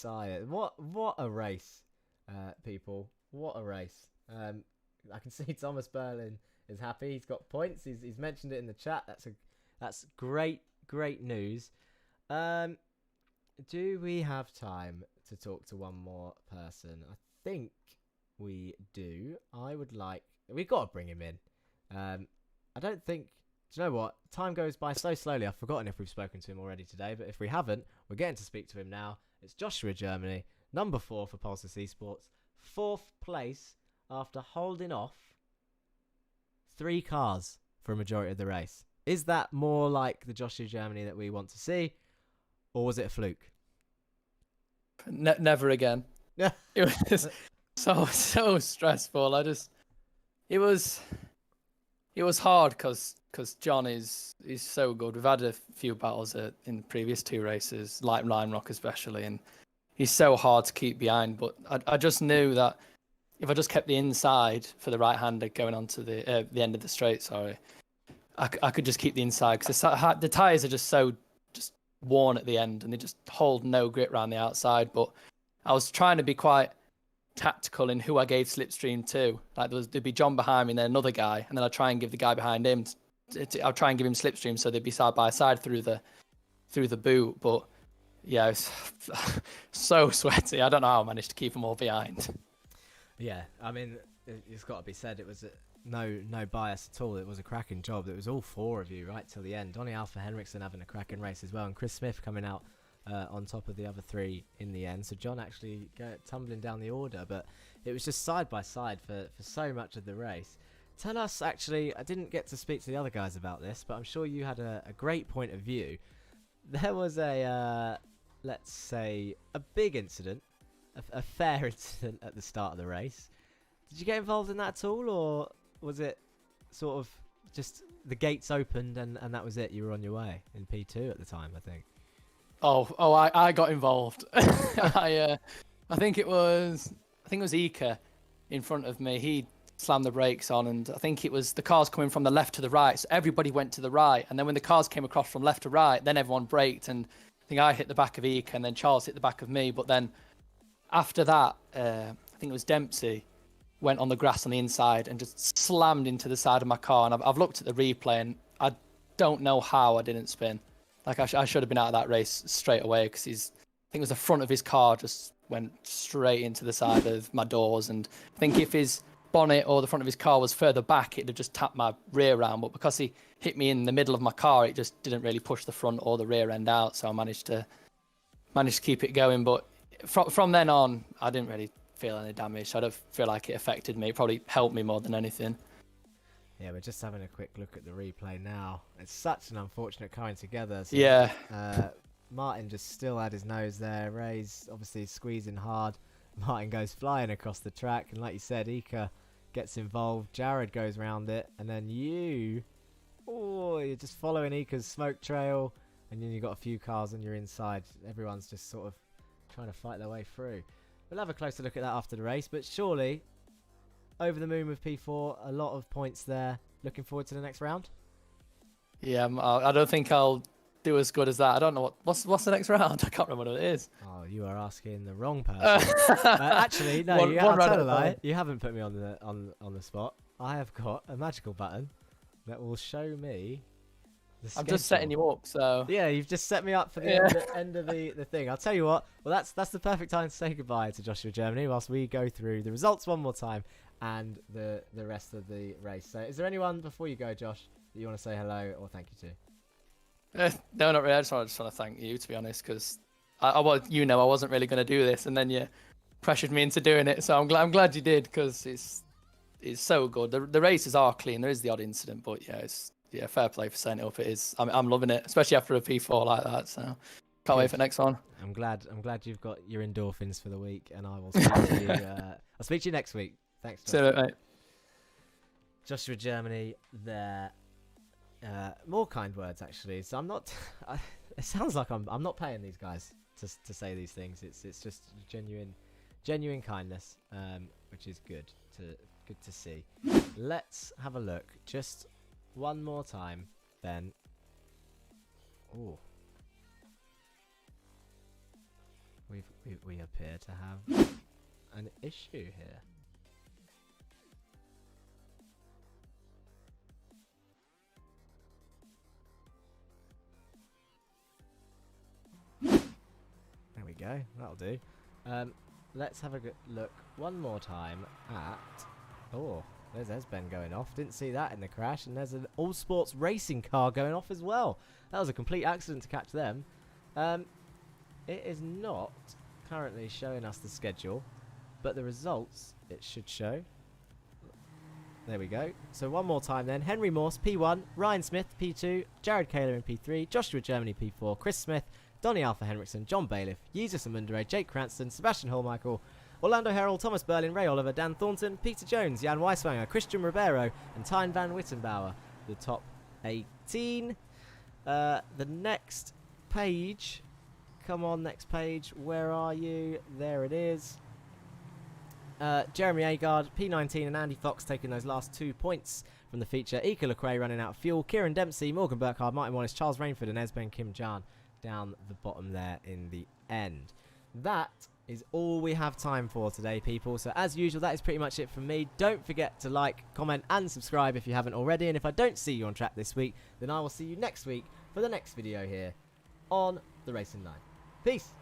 tired. What a race, people. What a race. I can see Thomas Berlin is happy. He's got points. He's mentioned it in the chat. That's great news. Do we have time to talk to one more person? I think we do. We've got to bring him in. I don't think. Do you know what? Time goes by so slowly. I've forgotten if we've spoken to him already today, but if we haven't, we're getting to speak to him now. It's Joshua Germany, number 4 for Pulsus Esports, 4th place after holding off 3 cars for a majority of the race. Is that more like the Joshua Germany that we want to see, or was it a fluke? Never again. Yeah. It was so stressful. It was hard because John is so good. We've had a few battles in the previous 2 races, like Ryan Rock especially, and he's so hard to keep behind. But I just knew that if I just kept the inside for the right-hander going on to the end of the straight, I could just keep the inside because the tyres are just worn at the end and they just hold no grip around the outside. But I was trying to be quite tactical in who I gave slipstream to. Like there'd be John behind me and then another guy, and then I'd try and give the guy behind him. I'll try and give him slipstream so they'd be side by side through the boot. But yeah, it's so sweaty. I don't know how I managed to keep them all behind. Yeah, I mean, it's got to be said, it was no bias at all. It was a cracking job. It was all 4 of you right till the end. Donny Alpha Henriksen having a cracking race as well, and Chris Smith coming out on top of the other 3 in the end. So John actually tumbling down the order, but it was just side by side for so much of the race. Tell us, actually, I didn't get to speak to the other guys about this, but I'm sure you had a great point of view. There was let's say, a big incident, a fair incident at the start of the race. Did you get involved in that at all, or was it sort of just the gates opened and that was it? You were on your way in P2 at the time, I think. I got involved. I think it was Ika in front of me. He slammed the brakes on, and I think it was the cars coming from the left to the right, so everybody went to the right, and then when the cars came across from left to right, then everyone braked, and I think I hit the back of Ika and then Charles hit the back of me. But then after that, I think it was Dempsey went on the grass on the inside and just slammed into the side of my car, and I've looked at the replay and I don't know how I didn't spin. Like I should have been out of that race straight away, because I think it was the front of his car just went straight into the side of my doors, and I think if his bonnet or the front of his car was further back, it'd have just tapped my rear round. But because he hit me in the middle of my car, it just didn't really push the front or the rear end out, so I managed to keep it going. But from then on, I didn't really feel any damage. I don't feel like it affected me. It probably helped me more than anything. Yeah, we're just having a quick look at the replay now. It's such an unfortunate coming together. So, Yeah. Martin just still had his nose there. Ray's obviously squeezing hard. Martin goes flying across the track, and like you said, Ika gets involved. Jared goes round it, and then you're just following Ika's smoke trail, and then you've got a few cars on your inside. Everyone's just sort of trying to fight their way through. We'll have a closer look at that after the race, but surely over the moon with P4, a lot of points there. Looking forward to the next round? Yeah, I don't think I'll do as good as that. I don't know what's the next round. I can't remember what it is. Oh, you are asking the wrong person. Actually, no, I'll tell a lie. You haven't put me on the spot. I have got a magical button that will show me the schedule. I'm just setting you up, so yeah, you've just set me up for the end of the thing. I'll tell you what. Well, that's the perfect time to say goodbye to Joshua Germany whilst we go through the results one more time and the rest of the race. So, is there anyone before you go, Josh, that you want to say hello or thank you to? no, not really. I just want to thank you, to be honest, because I wasn't really going to do this, and then you pressured me into doing it. So I'm glad you did, because it's so good. The races are clean. There is the odd incident, but yeah, fair play for setting it up. It is. I'm loving it, especially after a P4 like that. So can't wait for the next one. I'm glad you've got your endorphins for the week, and I will speak to you. I'll speak to you next week. Thanks, Josh. See you later, mate. Joshua Germany there. More kind words, actually. So I'm not. It sounds like I'm not paying these guys to say these things. It's just genuine kindness, which is good to see. Let's have a look just one more time then. Oh, we appear to have an issue here. There we go, that'll do. Let's have a good look one more time at... Oh, there's Ben going off. Didn't see that in the crash. And there's an all-sports racing car going off as well. That was a complete accident to catch them. It is not currently showing us the schedule, but the results it should show. There we go. So one more time then. Henry Morse, P1. Ryan Smith, P2. Jared Kaler in P3. Joshua Germany, P4. Chris Smith. Donny Alpha Henriksen, John Bailiff, Jesus Amundere, Jake Cranston, Sebastian Hallmichael, Orlando Herald, Thomas Berlin, Ray Oliver, Dan Thornton, Peter Jones, Jan Weiswanger, Christian Ribeiro, and Tyne van Wittenbauer, the top 18. The next page, come on, next page, where are you? There it is. Jeremy Agard, P19, and Andy Fox taking those last 2 points from the feature. Ika Lecrae running out of fuel, Kieran Dempsey, Morgan Burkhardt, Martin Wallace, Charles Rainford, and Esben Kim Jan down the bottom there in the end. That is all we have time for today, people. So as usual, that is pretty much it from me. Don't forget to like, comment and subscribe if you haven't already, and if I don't see you on track this week, then I will see you next week for the next video here on the Racing Line. Peace.